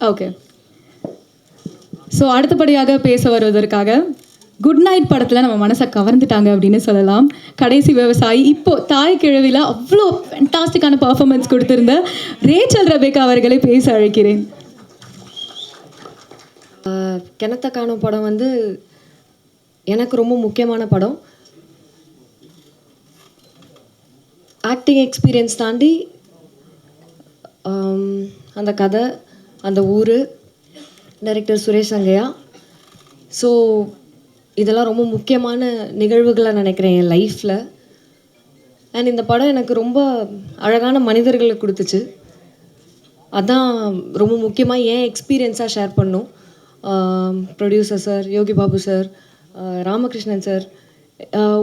Okay. So அடுத்தபடியாக பேச வருவதற்காக குட் நைட் படத்தில் நம்ம மனசை கவர்ந்துட்டாங்க அப்படின்னு சொல்லலாம். கடைசி விவசாயி, இப்போ தாய் கிழவியில் அவ்வளோ ஃபென்டாஸ்டிக்கான பர்ஃபார்மன்ஸ் கொடுத்துருந்த ரேச்சல் ரெபேக்கா அவர்களை பேச அழைக்கிறேன். கிணத்த காணும் படம் வந்து எனக்கு ரொம்ப முக்கியமான படம். ஆக்டிங் எக்ஸ்பீரியன்ஸ் தாண்டி அந்த கதை, அந்த ஊர், டைரக்டர் சுரேஷ் சங்கையா, ஸோ இதெல்லாம் ரொம்ப முக்கியமான நிகழ்வுகளை நினைக்கிறேன் என் லைஃப்பில். அண்ட் இந்த படம் எனக்கு ரொம்ப அழகான மனிதர்களை கொடுத்துச்சு. அதான் ரொம்ப முக்கியமாக ஏன் எக்ஸ்பீரியன்ஸாக ஷேர் பண்ணோம். ப்ரொடியூசர் சார், யோகி பாபு சார், ராமகிருஷ்ணன் சார்,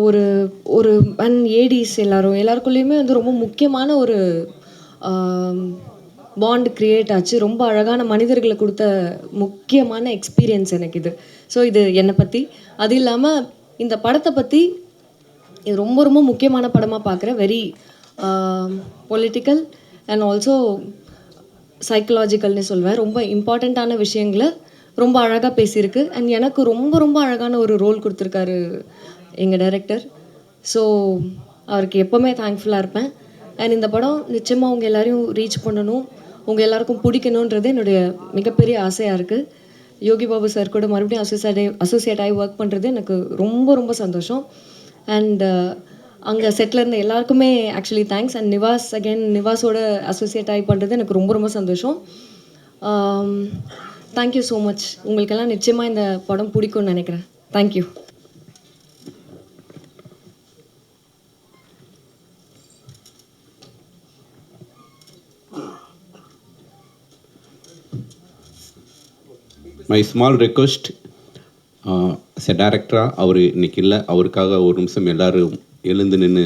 ஒரு ஒரு அண்ட் ஏடிஸ் எல்லாருக்குள்ளேயுமே வந்து ரொம்ப முக்கியமான ஒரு பாண்ட் க்ரியேட் ஆச்சு. ரொம்ப அழகான மனிதர்களை கொடுத்த முக்கியமான எக்ஸ்பீரியன்ஸ் எனக்கு இது. ஸோ இது என்னை பற்றி. அது இல்லாமல் இந்த படத்தை பற்றி இது ரொம்ப ரொம்ப முக்கியமான படமாக பார்க்குறேன். வெரி பொலிட்டிக்கல் அண்ட் ஆல்சோ சைக்கலாஜிக்கல்னு சொல்வேன். ரொம்ப இம்பார்ட்டண்ட்டான விஷயங்களை ரொம்ப அழகாக பேசியிருக்கு. அண்ட் எனக்கு ரொம்ப ரொம்ப அழகான ஒரு ரோல் கொடுத்துருக்காரு எங்கள் டைரக்டர். ஸோ அவருக்கு எப்போவுமே தேங்க்ஃபுல்லாக இருப்பேன். அண்ட் இந்த படம் நிச்சயமாக உங்கள் எல்லோரையும் ரீச் பண்ணணும், உங்கள் எல்லாருக்கும் பிடிக்கணுன்றது என்னுடைய மிகப்பெரிய ஆசையாக இருக்குது. யோகி பாபு சார் கூட மறுபடியும் அசோசியேட் ஆகி ஒர்க் பண்ணுறது எனக்கு ரொம்ப ரொம்ப சந்தோஷம். அண்ட் அங்கே செட்டில் இருந்த எல்லாருக்குமே ஆக்சுவலி தேங்க்ஸ். அண்ட் நிவாஸோட அசோசியேட் ஆகி பண்ணுறது எனக்கு ரொம்ப ரொம்ப சந்தோஷம். Thank you so much. உங்களுக்கெல்லாம் நிச்சயமாக இந்த படம் பிடிக்கும்னு நினைக்கிறேன். Thank you. My small request, as a டைரக்டராக அவர் இன்னைக்கு இல்லை, அவருக்காக ஒரு நிமிஷம் எல்லோரும் எழுந்து நின்று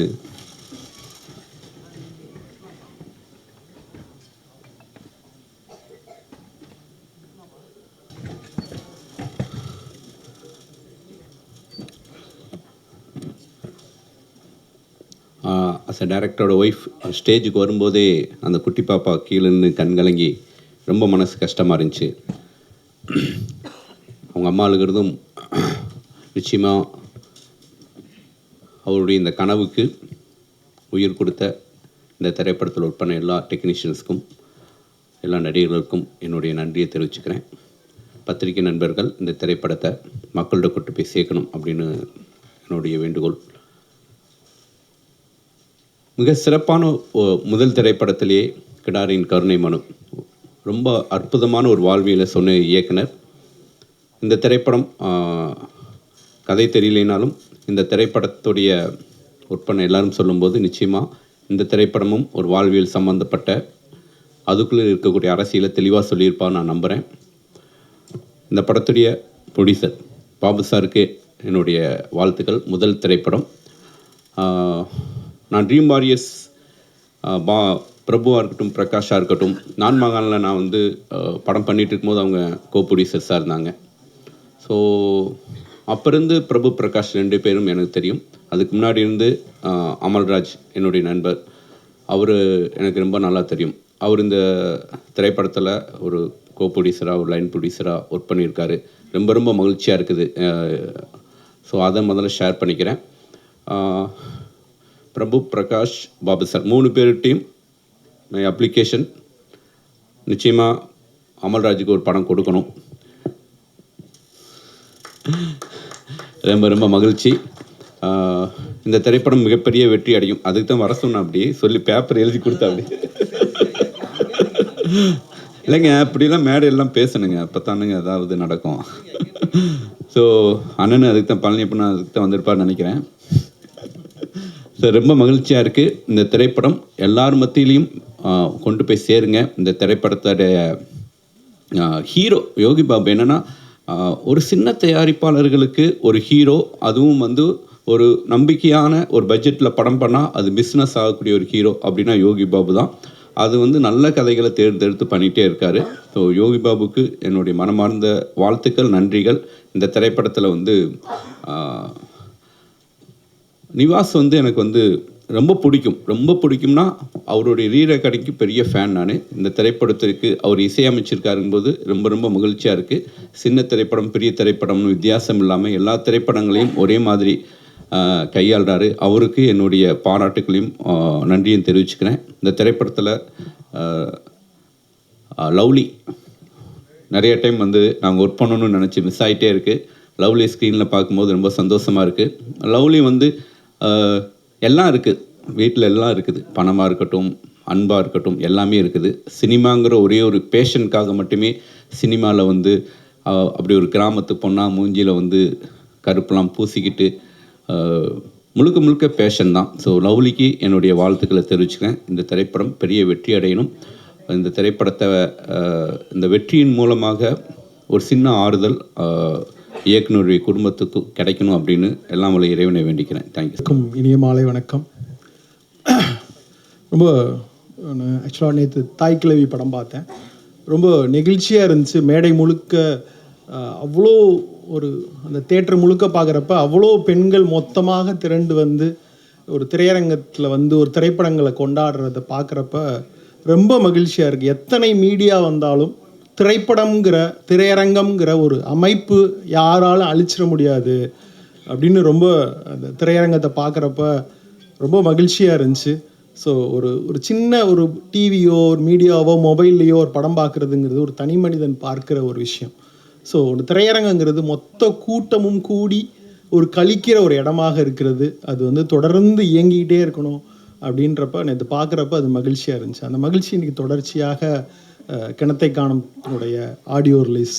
as a டைரக்டரோட ஒய்ஃப் ஸ்டேஜுக்கு வரும்போதே அந்த குட்டி பாப்பா கீழே நின்று கண்கலங்கி ரொம்ப மனசு கஷ்டமாக இருந்துச்சு. அவங்க அம்மா அழுகிறதும் நிச்சயமாக அவருடைய இந்த கனவுக்கு உயிர் கொடுத்த இந்த திரைப்படத்தில் ஒர்க் பண்ண எல்லா டெக்னீஷியன்ஸ்க்கும், எல்லா நடிகர்களுக்கும் என்னுடைய நன்றியை தெரிவிச்சுக்கிறேன். பத்திரிகை நண்பர்கள் இந்த திரைப்படத்தை மக்கள்கிட்ட கொண்டு போய் சேர்க்கணும் அப்படின்னு என்னுடைய வேண்டுகோள். மிக சிறப்பான முதல் திரைப்படத்திலேயே கிடாரியின் கருணை மனு, ரொம்ப அற்புதமான ஒரு வாழ்வியலை சொன்ன இயக்குனர். இந்த திரைப்படம் கதை தெரியலைனாலும் இந்த திரைப்படத்துடைய ஒர்க் எல்லாரும் சொல்லும்போது நிச்சயமாக இந்த திரைப்படமும் ஒரு வாழ்வியல் சம்மந்தப்பட்ட அதுக்குள்ளே இருக்கக்கூடிய அரசியலை தெளிவாக சொல்லியிருப்பான்னு நான் நம்புகிறேன். இந்த படத்துடைய ப்ரொடியூசர் பாபு சாருக்கு என்னுடைய வாழ்த்துக்கள். முதல் திரைப்படம். நான் ட்ரீம் வாரியர்ஸ் பிரபுவாக இருக்கட்டும், பிரகாஷாக இருக்கட்டும், நான் மகானில் நான் வந்து படம் பண்ணிகிட்டு இருக்கும்போது அவங்க ப்ரொடியூசர்ஸாக இருந்தாங்க. ஸோ அப்போ இருந்து பிரபு பிரகாஷ் 2 பேரும் எனக்கு தெரியும். அதுக்கு முன்னாடி இருந்து அமல்ராஜ் என்னுடைய நண்பர், அவர் எனக்கு ரொம்ப நல்லா தெரியும். அவர் இந்த திரைப்படத்தில் ஒரு ப்ரொடியூசராக, ஒரு லைன் ப்ரொடியூசராக ஒர்க் பண்ணியிருக்காரு. ரொம்ப ரொம்ப மகிழ்ச்சியாக இருக்குது. ஸோ அதை முதல்ல ஷேர் பண்ணிக்கிறேன். பிரபு, பிரகாஷ், பாபு சார் 3 பேர்கிட்டையும் மை அப்ளிகேஷன், நிச்சயமாக அமல்ராஜுக்கு ஒரு படம் கொடுக்கணும். ரொம்ப ரொம்ப மகிழ்ச்சி. இந்த திரைப்படம் மிகப்பெரிய வெற்றி அடையும். அதுக்கு தான் வர சொன்னேன், அப்படி சொல்லி பேப்பர் எழுதி கொடுத்தா அப்படி இல்லைங்க, அப்படிலாம் மேடையெல்லாம் பேசணுங்க, அப்போ தானுங்க ஏதாவது நடக்கும். ஸோ அண்ணன் அதுக்கு தான் பழனியப்பன் அதுக்கு தான் வந்திருப்பார்னு நினைக்கிறேன். ஸோ ரொம்ப மகிழ்ச்சியாக இருக்குது. இந்த திரைப்படம் எல்லார் மத்தியிலையும் கொண்டு போய் சேருங்க. இந்த திரைப்படத்துடைய ஹீரோ யோகி பாபு என்னென்னா, ஒரு சின்ன தயாரிப்பாளர்களுக்கு ஒரு ஹீரோ, அதுவும் வந்து ஒரு நம்பிக்கையான ஒரு பட்ஜெட்டில் படம் பண்ணால் அது பிஸ்னஸ் ஆகக்கூடிய ஒரு ஹீரோ அப்படின்னா யோகி பாபு தான். அது வந்து நல்ல கதைகளை தேர்ந்தெடுத்து பண்ணிகிட்டே இருக்கார். ஸோ யோகி பாபுக்கு என்னுடைய மனமார்ந்த வாழ்த்துக்கள், நன்றிகள். இந்த திரைப்படத்தில் வந்து நிவாஸ் வந்து எனக்கு வந்து ரொம்ப பிடிக்கும்னா அவருடைய ரீரெக்கார்டிங்க்கு பெரிய ஃபேன் நான். இந்த திரைப்படத்திற்கு அவர் இசையமைச்சிருக்காருங்கும்போது ரொம்ப ரொம்ப மகிழ்ச்சியாக இருக்குது. சின்ன திரைப்படம் பெரிய திரைப்படம்னு வித்தியாசம் இல்லாமல் எல்லா திரைப்படங்களையும் ஒரே மாதிரி கையாளுறாரு. அவருக்கு என்னுடைய பாராட்டுகளையும் நன்றியும் தெரிவிச்சுக்கிறேன். இந்த திரைப்படத்தில் லவ்லி நிறைய டைம் நாங்கள் ஒர்க் பண்ணணும்னு நினச்சி மிஸ் ஆகிட்டே இருக்குது. லவ்லி ஸ்க்ரீனில் பார்க்கும்போது ரொம்ப சந்தோஷமாக இருக்குது. லவ்லி எல்லாம் இருக்குது, வீட்டில் எல்லாம் இருக்குது. பணமாக இருக்கட்டும், அன்பாக இருக்கட்டும், எல்லாமே இருக்குது. சினிமாங்கிற ஒரே ஒரு பேஷனுக்காக மட்டுமே சினிமாவில் அப்படி ஒரு கிராமத்து பொண்ணாக மூஞ்சியில் கருப்பெல்லாம் பூசிக்கிட்டு முழுக்க முழுக்க பேஷன் தான். ஸோ லவ்லிக்கு என்னுடைய வாழ்த்துக்களை தெரிவிச்சுக்கிறேன். இந்த திரைப்படம் பெரிய வெற்றி அடையணும். இந்த திரைப்படத்தை இந்த வெற்றியின் மூலமாக ஒரு சின்ன ஆறுதல் இயக்குனருடைய குடும்பத்துக்கு கிடைக்கணும் அப்படின்னு எல்லாம் உள்ள இறைவனை வேண்டிக்கிறேன். தேங்க்யூ. இனிய மாலை வணக்கம். ரொம்ப ஆக்சுவலாக நேற்று தாய் கிழவி படம் பார்த்தேன். ரொம்ப நெகிழ்ச்சியாக இருந்துச்சு. மேடை முழுக்க அவ்வளோ அந்த தேட்டர் முழுக்க பார்க்குறப்ப அவ்வளோ பெண்கள் மொத்தமாக திரண்டு ஒரு திரையரங்கத்தில் ஒரு திரைப்படங்களை கொண்டாடுறத பார்க்குறப்ப ரொம்ப மகிழ்ச்சியாக இருக்குது. எத்தனை மீடியா வந்தாலும் திரையரங்கம்ங்கிற ஒரு அமைப்பு யாராலும் அழிச்சிட முடியாது அப்படின்னு ரொம்ப அந்த திரையரங்கத்தை பார்க்குறப்ப ரொம்ப மகிழ்ச்சியாக இருந்துச்சு. ஸோ ஒரு சின்ன ஒரு டிவியோ ஒரு மீடியாவோ மொபைல்லையோ ஒரு படம் பார்க்குறதுங்கிறது ஒரு தனி மனிதன் பார்க்குற ஒரு விஷயம். ஸோ ஒரு திரையரங்கங்கிறது மொத்த கூட்டமும் கூடி ஒரு கழிக்கிற ஒரு இடமாக இருக்கிறது. அது தொடர்ந்து இயங்கிக்கிட்டே இருக்கணும் அப்படின்றப்ப நேற்று பார்க்குறப்ப அது மகிழ்ச்சியாக இருந்துச்சு. அந்த மகிழ்ச்சி இன்றைக்கி தொடர்ச்சியாக கிணத்தை காணுடைய ஆடியோ ரிலீஸ்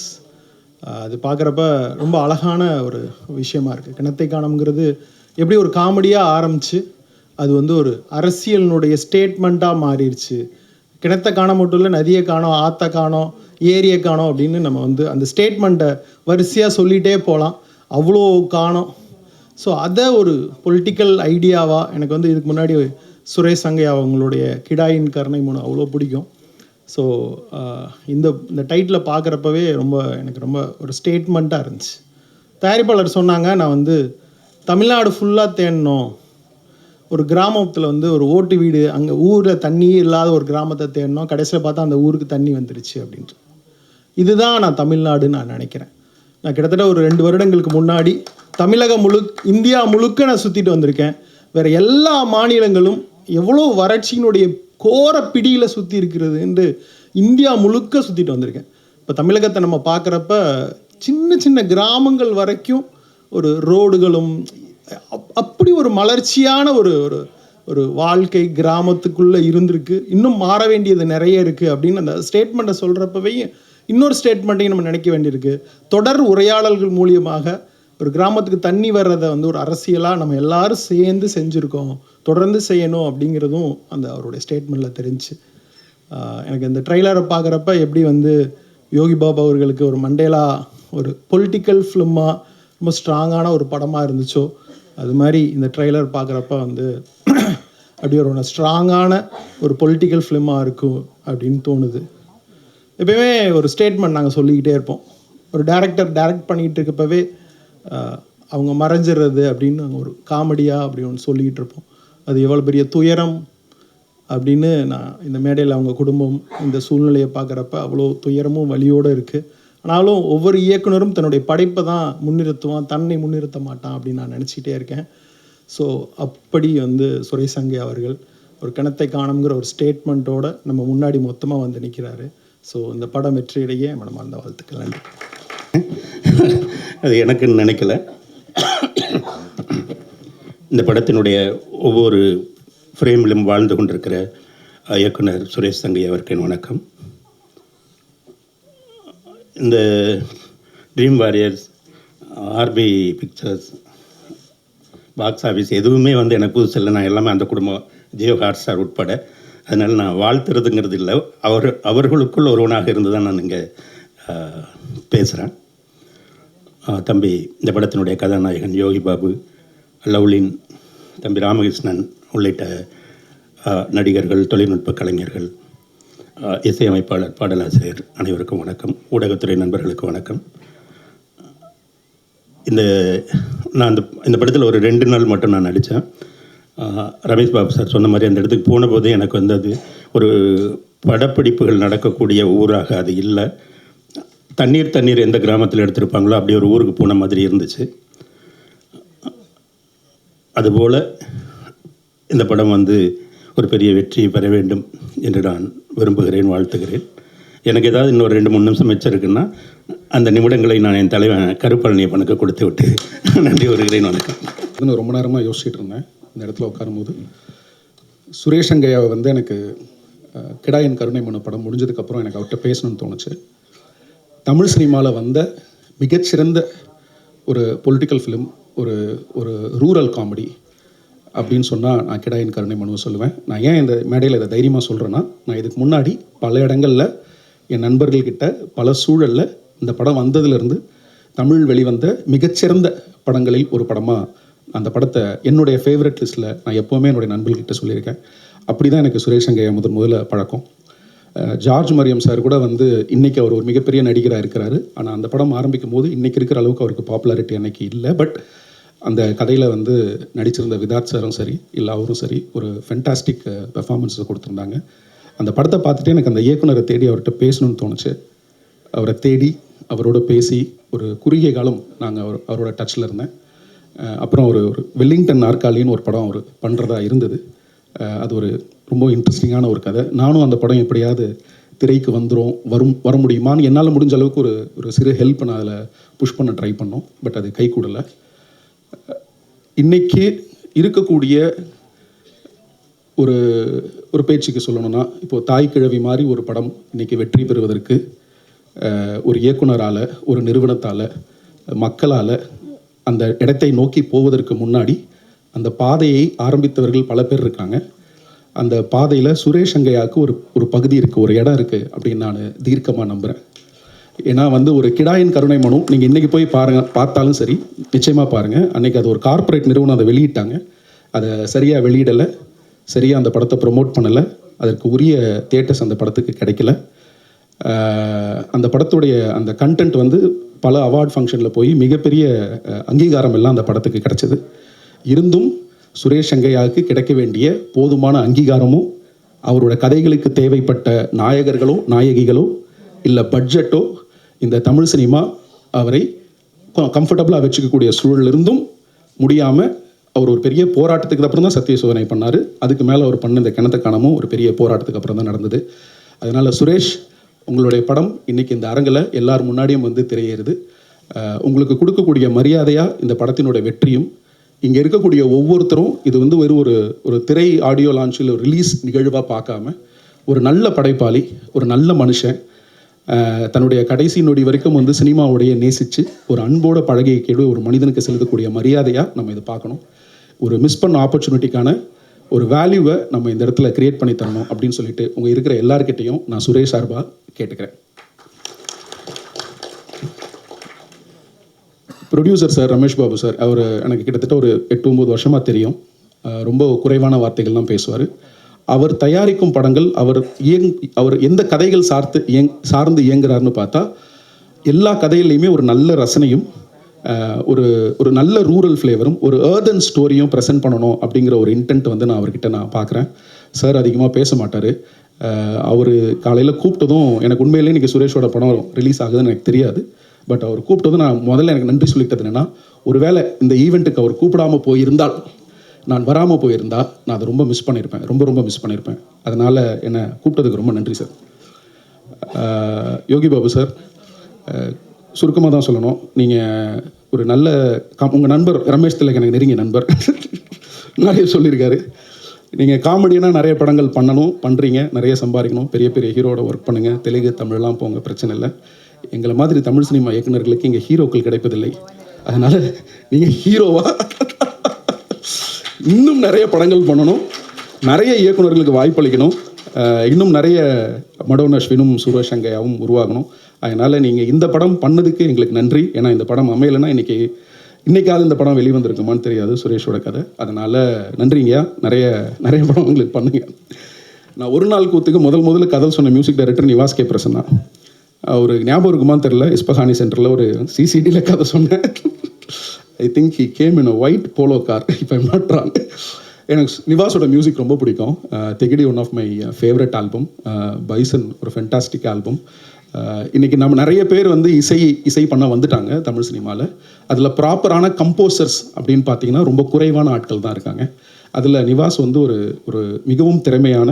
அது பார்க்குறப்ப ரொம்ப அழகான ஒரு விஷயமா இருக்குது. கிணத்தை காணுங்கிறது எப்படி ஒரு காமெடியாக ஆரம்பித்து அது ஒரு அரசியலினுடைய ஸ்டேட்மெண்ட்டாக மாறிடுச்சு. கிணத்தை காண மட்டும் இல்லை, நதியை காணோம், ஆற்றை காணோம், ஏரியை காணோம் அப்படின்னு நம்ம அந்த ஸ்டேட்மெண்ட்டை வரிசையாக சொல்லிகிட்டே போகலாம். அவ்வளோ காணோம். ஸோ அதை ஒரு பொலிட்டிக்கல் ஐடியாவாக எனக்கு இதுக்கு முன்னாடி சுரேஷ் சங்கையா அவங்களுடைய கிடாயின் கருணை மூணு அவ்வளோ பிடிக்கும். ஸோ இந்த டைட்டில் பார்க்குறப்பவே எனக்கு ரொம்ப ஒரு ஸ்டேட்மெண்ட்டாக இருந்துச்சு. தயாரிப்பாளர் சொன்னாங்க, நான் தமிழ்நாடு ஃபுல்லாக தேடணும், ஒரு கிராமத்தில் ஒரு ஓட்டு வீடு அங்கே ஊரில் தண்ணியே இல்லாத ஒரு கிராமத்தை தேடணும், கடைசியில் பார்த்தா அந்த ஊருக்கு தண்ணி வந்துருச்சு அப்படின்ட்டு. இதுதான் நான் தமிழ்நாடுன்னு நான் நினைக்கிறேன். நான் கிட்டத்தட்ட ஒரு 2 வருடங்களுக்கு முன்னாடி இந்தியா முழுக்க நான் சுற்றிட்டு வந்திருக்கேன். வேறு எல்லா மாநிலங்களும் எவ்வளோ வறட்சியினுடைய கோர பிடியில் சுற்றி இருக்கிறது என்று இந்தியா முழுக்க சுற்றிட்டு வந்திருக்கேன். இப்போ தமிழகத்தை நம்ம பார்க்குறப்ப சின்ன சின்ன கிராமங்கள் வரைக்கும் ஒரு ரோடுகளும் அப்படி ஒரு மலர்ச்சியான ஒரு வாழ்க்கை கிராமத்துக்குள்ளே இருந்திருக்கு. இன்னும் மாற வேண்டியது நிறைய இருக்குது அப்படின்னு அந்த ஸ்டேட்மெண்ட்டை சொல்கிறப்பவே இன்னொரு ஸ்டேட்மெண்ட்டையும் நம்ம நினைக்க வேண்டியிருக்கு. தொடர் உரையாடல்கள் மூலியமாக ஒரு கிராமத்துக்கு தண்ணி வர்றதை ஒரு அரசியலாக நம்ம எல்லாரும் சேர்ந்து செஞ்சுருக்கோம், தொடர்ந்து செய்யணும் அப்படிங்கிறதும் அவருடைய ஸ்டேட்மெண்ட்டில் தெரிஞ்சு. எனக்கு இந்த ட்ரெய்லரை பார்க்குறப்ப எப்படி யோகி பாபு அவர்களுக்கு ஒரு மண்டேலா ஒரு பொலிட்டிக்கல் ஃபிலிமாக ரொம்ப ஸ்ட்ராங்கான ஒரு படமாக இருந்துச்சோ, அது மாதிரி இந்த ட்ரெய்லர் பார்க்குறப்ப அப்படி ஒரு ஸ்ட்ராங்கான ஒரு பொலிட்டிக்கல் ஃபிலிமாக இருக்கும் அப்படின்னு தோணுது. எப்பயுமே ஒரு ஸ்டேட்மெண்ட் நாங்கள் சொல்லிக்கிட்டே இருப்போம். ஒரு டைரக்ட் பண்ணிகிட்டு இருக்கப்பவே அவங்க மறைஞ்சிடுறது அப்படின்னு நாங்கள் ஒரு காமெடியாக அப்படி ஒன்று சொல்லிக்கிட்டு இருப்போம். அது எவ்வளோ பெரிய துயரம் அப்படின்னு நான் இந்த மேடையில் அவங்க குடும்பம் இந்த சூழ்நிலையை பார்க்குறப்ப அவ்வளோ துயரமும் வலியோடு இருக்குது. ஆனாலும் ஒவ்வொரு இயக்குனரும் தன்னுடைய படைப்பை தான் முன்னிறுத்துவான், தன்னை முன்னிறுத்த மாட்டான் அப்படின்னு நான் நினச்சிக்கிட்டே இருக்கேன். ஸோ அப்படி சுரேஷ் சங்கை அவர்கள் ஒரு கிணத்தை காணுங்கிற ஒரு ஸ்டேட்மெண்ட்டோடு நம்ம முன்னாடி மொத்தமாக நிற்கிறாரு. ஸோ இந்த படம் வெற்றியடைய மனமார்ந்த வாழ்த்துக்கள். நன்றி. அது எனக்குன்னு நினைக்கல. இந்த படத்தினுடைய ஒவ்வொரு ஃப்ரேமிலும் வாழ்ந்து கொண்டிருக்கிற இயக்குனர் சுரேஷ் சங்கை அவருக்கு வணக்கம். இந்த Dream Warriors, RP Pictures, box office எதுவுமே எனக்கு புதுசு இல்லை. நான் எல்லாமே அந்த குடும்பம், ஜியோ ஹாட்ஸ்டார் உட்பட. அதனால் நான் வாழ்த்துறதுங்கிறது இல்லை, அவர்களுக்குள் ஒருவனாக இருந்து தான் நான் இங்கே பேசுகிறேன். தம்பி இந்த படத்தினுடைய கதாநாயகன் யோகி பாபு, லவ்லின், தம்பி ராமகிருஷ்ணன் உள்ளிட்ட நடிகர்கள், தொழில்நுட்ப கலைஞர்கள், இசையமைப்பாளர், பாடலாசிரியர் அனைவருக்கும் வணக்கம். ஊடகத்துறை நண்பர்களுக்கு வணக்கம். நான் இந்த படத்தில் ஒரு 2 நாள் மட்டும் நான் நடித்தேன். ரமேஷ் பாபு சார் சொன்ன மாதிரி அந்த இடத்துக்கு போன போது எனக்கு வந்து அது ஒரு படப்பிடிப்புகள் நடக்கக்கூடிய ஊராக அது இல்லை. தண்ணீர் எந்த கிராமத்தில் எடுத்திருப்பாங்களோ அப்படி ஒரு ஊருக்கு போன மாதிரி இருந்துச்சு. அதுபோல் இந்த படம் வந்து ஒரு பெரிய வெற்றி பெற வேண்டும் என்று நான் விரும்புகிறேன், வாழ்த்துகிறேன். எனக்கு ஏதாவது இன்னொரு 2-3 நிமிஷம் மிச்சம் இருக்குன்னா அந்த நிமிடங்களை நான் என் தலைவன் கருப்பழனியப்பனுக்கு கொடுத்து விட்டு நன்றி வருகிறேன். வணக்கம். இன்னும் ரொம்ப நேரமாக யோசிச்சுட்டு இருந்தேன் இந்த இடத்துல உட்காரும்போது. சுரேஷ் அங்கையாவை வந்து எனக்கு கிடாயின் கருணை மனு படம் முடிஞ்சதுக்கப்புறம் எனக்கு அவர்கிட்ட பேசணும்னு தோணுச்சு. தமிழ் சினிமாவில் வந்த மிகச்சிறந்த ஒரு பொலிட்டிக்கல் ஃபிலிம், ஒரு ஒரு ரூரல் காமெடி அப்படின்னு சொன்னால் நான் கிடாயின் கருணை மனுவை சொல்லுவேன். நான் ஏன் இந்த மேடையில் இதை தைரியமாக சொல்கிறேன்னா, நான் இதுக்கு முன்னாடி பல இடங்களில் என் நண்பர்கள்கிட்ட பல சூழலில் இந்த படம் வந்ததுலேருந்து தமிழ் வெளிவந்த மிகச்சிறந்த படங்களில் ஒரு படமாக அந்த படத்தை என்னுடைய ஃபேவரட் லிஸ்ட்டில் நான் எப்போவுமே என்னுடைய நண்பர்கள்கிட்ட சொல்லியிருக்கேன். அப்படி தான் எனக்கு சுரேஷ் அங்கையா முதல்ல பழக்கம். ஜார்ஜ் மரியம் சார் கூட வந்து இன்றைக்கி அவர் ஒரு மிகப்பெரிய நடிகராக இருக்கிறாரு. ஆனால் அந்த படம் ஆரம்பிக்கும் போது இன்றைக்கி இருக்கிற அளவுக்கு அவருக்கு பாப்புலாரிட்டி அன்றைக்கி இல்லை. பட் அந்த கதையில் வந்து நடிச்சிருந்த விதார்த் சாரும் சரி, இல்லை அவரும் சரி, ஒரு ஃபென்டாஸ்டிக் பெர்ஃபார்மன்ஸை கொடுத்துருந்தாங்க. அந்த படத்தை பார்த்துட்டு எனக்கு அந்த இயக்குனரை தேடி அவர்கிட்ட பேசணும்னு தோணுச்சு. அவரை தேடி அவரோட பேசி ஒரு குறுகிய காலம் நாங்கள் அவரோட டச்சில் இருந்தேன். அப்புறம் ஒரு வெல்லிங்டன் நாற்காலின்னு ஒரு படம் அவர் பண்ணுறதா இருந்தது. அது ஒரு ரொம்ப இன்ட்ரெஸ்டிங்கான ஒரு கதை. நானும் அந்த படம் எப்படியாவது திரைக்கு வர முடியுமான்னு என்னால் முடிஞ்ச அளவுக்கு ஒரு சிறு ஹெல்ப் நான் அதில் புஷ் பண்ண ட்ரை பண்ணோம். பட் அது கை கூடலை. இன்றைக்கி இருக்கக்கூடிய ஒரு பேச்சுக்கு சொல்லணும்னா, இப்போது தாய் கிழவி மாதிரி ஒரு படம் இன்றைக்கி வெற்றி பெறுவதற்கு ஒரு இயக்குனரால், ஒரு நிறுவனத்தால், மக்களால் அந்த இடத்தை நோக்கி போவதற்கு முன்னாடி அந்த பாதையை ஆரம்பித்தவர்கள் பல பேர் இருக்காங்க. அந்த பாதையில் சுரேஷ் அங்கையாவுக்கு ஒரு பகுதி இருக்குது, ஒரு இடம் இருக்குது அப்படின்னு நான் தீர்க்கமாக நம்புகிறேன். ஏன்னா வந்து ஒரு கிடாயின் கருணை மனு நீங்கள் இன்றைக்கி போய் பார்த்தாலும் சரி, நிச்சயமாக பாருங்கள். அன்றைக்கி அது ஒரு கார்ப்பரேட் நிறுவனம் அதை வெளியிட்டாங்க. அதை சரியாக வெளியிடலை, சரியாக அந்த படத்தை ப்ரொமோட் பண்ணலை, அதற்கு உரிய தியேட்டர்ஸ் அந்த படத்துக்கு கிடைக்கல. அந்த படத்துடைய அந்த கண்டென்ட் வந்து பல அவார்ட் ஃபங்க்ஷனில் போய் மிகப்பெரிய அங்கீகாரம் எல்லாம் அந்த படத்துக்கு கிடைச்சது. இருந்தும் சுரேஷ் அங்கையாவுக்கு கிடைக்க வேண்டிய போதுமான அங்கீகாரமும், அவரோட கதைகளுக்கு தேவைப்பட்ட நாயகர்களோ நாயகிகளோ இல்லை பட்ஜெட்டோ இந்த தமிழ் சினிமா அவரை கம்ஃபர்டபுளாக வச்சுக்கக்கூடிய சூழலிருந்தும் முடியாமல் அவர் ஒரு பெரிய போராட்டத்துக்கு அப்புறம் தான் சத்திய சோதனை பண்ணார். அதுக்கு மேலே அவர் பண்ண இந்த கிணத்த காணமும் ஒரு பெரிய போராட்டத்துக்கு அப்புறம் தான் நடந்தது. அதனால் சுரேஷ், உங்களுடைய படம் இன்றைக்கி இந்த அரங்கில் எல்லார் முன்னாடியும் வந்து திரையேறுது. உங்களுக்கு கொடுக்கக்கூடிய மரியாதையாக இந்த படத்தினுடைய வெற்றியும், இங்கே இருக்கக்கூடிய ஒவ்வொருத்தரும் இது வந்து ஒரு திரை ஆடியோ லான்ச்சில் ஒரு ரிலீஸ் நிகழ்வாக பார்க்காம ஒரு நல்ல படைப்பாளி, ஒரு நல்ல மனுஷன், தன்னுடைய கடைசி நொடி வரைக்கும் வந்து சினிமாவுடைய நேசித்து ஒரு அன்போட பழகிய கேடு ஒரு மனிதனுக்கு செலுத்தக்கூடிய மரியாதையாக நம்ம இதை பார்க்கணும். ஒரு மிஸ் பண்ண ஆப்பர்ச்சுனிட்டிக்கான ஒரு வேல்யூவை நம்ம இந்த இடத்துல கிரியேட் பண்ணி தரணும் அப்படின்னு சொல்லிட்டு உங்கள் இருக்கிற எல்லாருக்கிட்டையும் நான் சுரேஷ் சார்பாக கேட்டுக்கிறேன். Producer sir Ramesh Babu sir, அவர் எனக்கு கிட்டத்தட்ட ஒரு 8-9 வருஷமாக தெரியும். ரொம்ப குறைவான வார்த்தைகள் தான் பேசுவார். அவர் தயாரிக்கும் படங்கள், அவர் எந்த கதைகள் சார்ந்து இயங்குறாருன்னு பார்த்தா எல்லா கதையிலையுமே ஒரு நல்ல ரசனையும், ஒரு நல்ல ரூரல் ஃப்ளேவரும், ஒரு ஏர்தன் ஸ்டோரியும் ப்ரெசென்ட் பண்ணணும் அப்படிங்கிற ஒரு இன்டென்ட் வந்து நான் அவர்கிட்ட நான் பார்க்குறேன். சார் அதிகமாக பேச மாட்டார். அவர் காலையில் கூப்பிட்டதும், எனக்கு உண்மையிலே இன்றைக்கி சுரேஷோட படம் ரிலீஸ் ஆகுதுன்னு எனக்கு தெரியாது. பட் அவர் கூப்பிட்டதும் நான் முதல்ல எனக்கு நன்றி சொல்லிட்டது என்னென்னா, ஒருவேளை இந்த ஈவெண்ட்டுக்கு அவர் கூப்பிடாமல் போயிருந்தால், நான் வராமல் போயிருந்தா நான் அதை ரொம்ப மிஸ் பண்ணியிருப்பேன், ரொம்ப மிஸ் பண்ணியிருப்பேன். அதனால் என்னை கூப்பிட்டதுக்கு ரொம்ப நன்றி சார். யோகி பாபு சார், சுருக்கமாக தான் சொல்லணும். நீங்கள் ஒரு நல்ல உங்கள் நண்பர் ரமேஷ் திலக் எனக்கு நெருங்கிய நண்பர், நிறைய சொல்லியிருக்காரு. நீங்கள் காமெடியனாக நிறைய படங்கள் பண்ணுறீங்க, நிறைய சம்பாதிக்கணும், பெரிய பெரிய ஹீரோட ஒர்க் பண்ணுங்கள், தெலுங்கு தமிழ்லாம் போங்க, பிரச்சனை இல்லை. எங்களை மாதிரி தமிழ் சினிமா இயக்குநர்களுக்கு இங்கே ஹீரோக்கள் கிடைப்பதில்லை. அதனால் நீங்கள் ஹீரோவாக இன்னும் நிறைய படங்கள் பண்ணணும், நிறைய இயக்குநர்களுக்கு வாய்ப்பளிக்கணும், இன்னும் நிறைய மடோன் அஸ்வினும் சுரேஷ் அங்கையாவும் உருவாகணும். அதனால் நீங்கள் இந்த படம் பண்ணதுக்கு எங்களுக்கு நன்றி. ஏன்னா இந்த படம் அமையலைன்னா இன்றைக்காவது இந்த படம் வெளிவந்திருக்குமான்னு தெரியாது, சுரேஷோட கதை. அதனால் நன்றிங்கய்யா, நிறைய படம் உங்களுக்கு பண்ணுங்க. நான் ஒரு நாள் கூத்துக்கு முதல்ல கதை சொன்ன music director Nivas K Prasanna. அவருக்கு ஞாபகம் இருக்குமான்னு தெரியல, இஸ்பஹானி சென்டரில் ஒரு சிசிடியில் கதை சொன்னேன். I think he came in a white Polo car, if I'm not wrong. எனக்கு நிவாஸோட மியூசிக் ரொம்ப பிடிக்கும். Thegidi one of my favourite album. Bison ஒரு ஃபென்டாஸ்டிக் ஆல்பம். இன்றைக்கி நம்ம நிறைய பேர் வந்து இசை பண்ண வந்துட்டாங்க தமிழ் சினிமாவில். அதில் ப்ராப்பரான கம்போசர்ஸ் அப்படின்னு பார்த்தீங்கன்னா ரொம்ப குறைவான ஆட்கள் தான் இருக்காங்க. அதில் நிவாஸ் வந்து ஒரு மிகவும் திறமையான,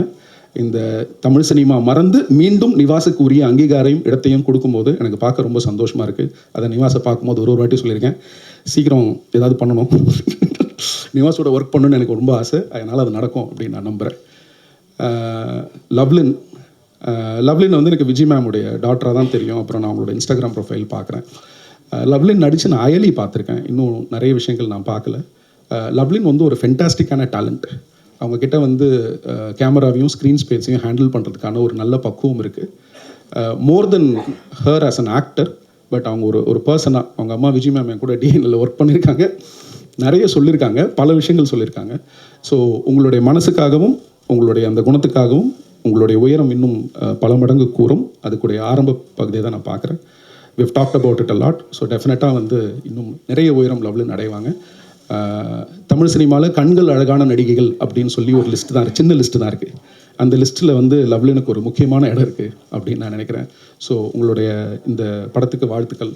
இந்த தமிழ் சினிமா மறந்து மீண்டும் நிவாஸுக்கு உரிய அங்கீகாரையும் இடத்தையும் கொடுக்கும்போது எனக்கு பார்க்க ரொம்ப சந்தோஷமாக இருக்குது. அதை நிவாஸை பார்க்கும்போது ஒரு வாட்டி சொல்லியிருக்கேன், சீக்கிரம் ஏதாவது பண்ணணும், நிவாஸோட ஒர்க் பண்ணணும்னு எனக்கு ரொம்ப ஆசை. அதனால் அது நடக்கும் அப்படின்னு நான் நம்புகிறேன். லவ்லின் வந்து எனக்கு விஜய் மேமுடைய டாட்டராக தான் தெரியும். அப்புறம் நான் அவங்களோட இன்ஸ்டாகிராம் ப்ரொஃபைல் பார்க்குறேன். லவ்லின் நடித்து நான் அயலி பார்த்துருக்கேன். இன்னும் நிறைய விஷயங்கள் நான் பார்க்கல. லவ்லின் வந்து ஒரு ஃபென்டாஸ்டிக்கான டேலண்ட். அவங்கக்கிட்ட வந்து கேமராவையும் ஸ்க்ரீன் ஸ்பேஸையும் ஹேண்டில் பண்ணுறதுக்கான ஒரு நல்ல பக்குவம் இருக்குது. More then her as an actor, but அவங்க ஒரு பர்சனாக, அவங்க அம்மா விஜய் மேம் கூட டிஎன்எல்ல ஒர்க் பண்ணியிருக்காங்க, நிறைய சொல்லியிருக்காங்க, பல விஷயங்கள் சொல்லியிருக்காங்க. ஸோ உங்களுடைய மனசுக்காகவும் உங்களுடைய அந்த குணத்துக்காகவும் உங்களுடைய உயரம் இன்னும் பல மடங்கு கூறும். அதுக்குடைய ஆரம்ப பகுதியை தான் நான் பார்க்குறேன். we've talked about it a lot. So டெஃபினட்டாக வந்து இன்னும் நிறைய உயரம் லவ்லின் அடைவாங்க. தமிழ் சினிமாவில் கண்கள் அழகான நடிகைகள் அப்படின்னு சொல்லி ஒரு லிஸ்ட்டு தான், சின்ன லிஸ்ட்டு தான் இருக்குது. அந்த லிஸ்ட்டில் வந்து லவ்லினுக்கு ஒரு முக்கியமான இடம் இருக்குது அப்படின்னு நான் நினைக்கிறேன். ஸோ உங்களுடைய இந்த படத்துக்கு வாழ்த்துக்கள்.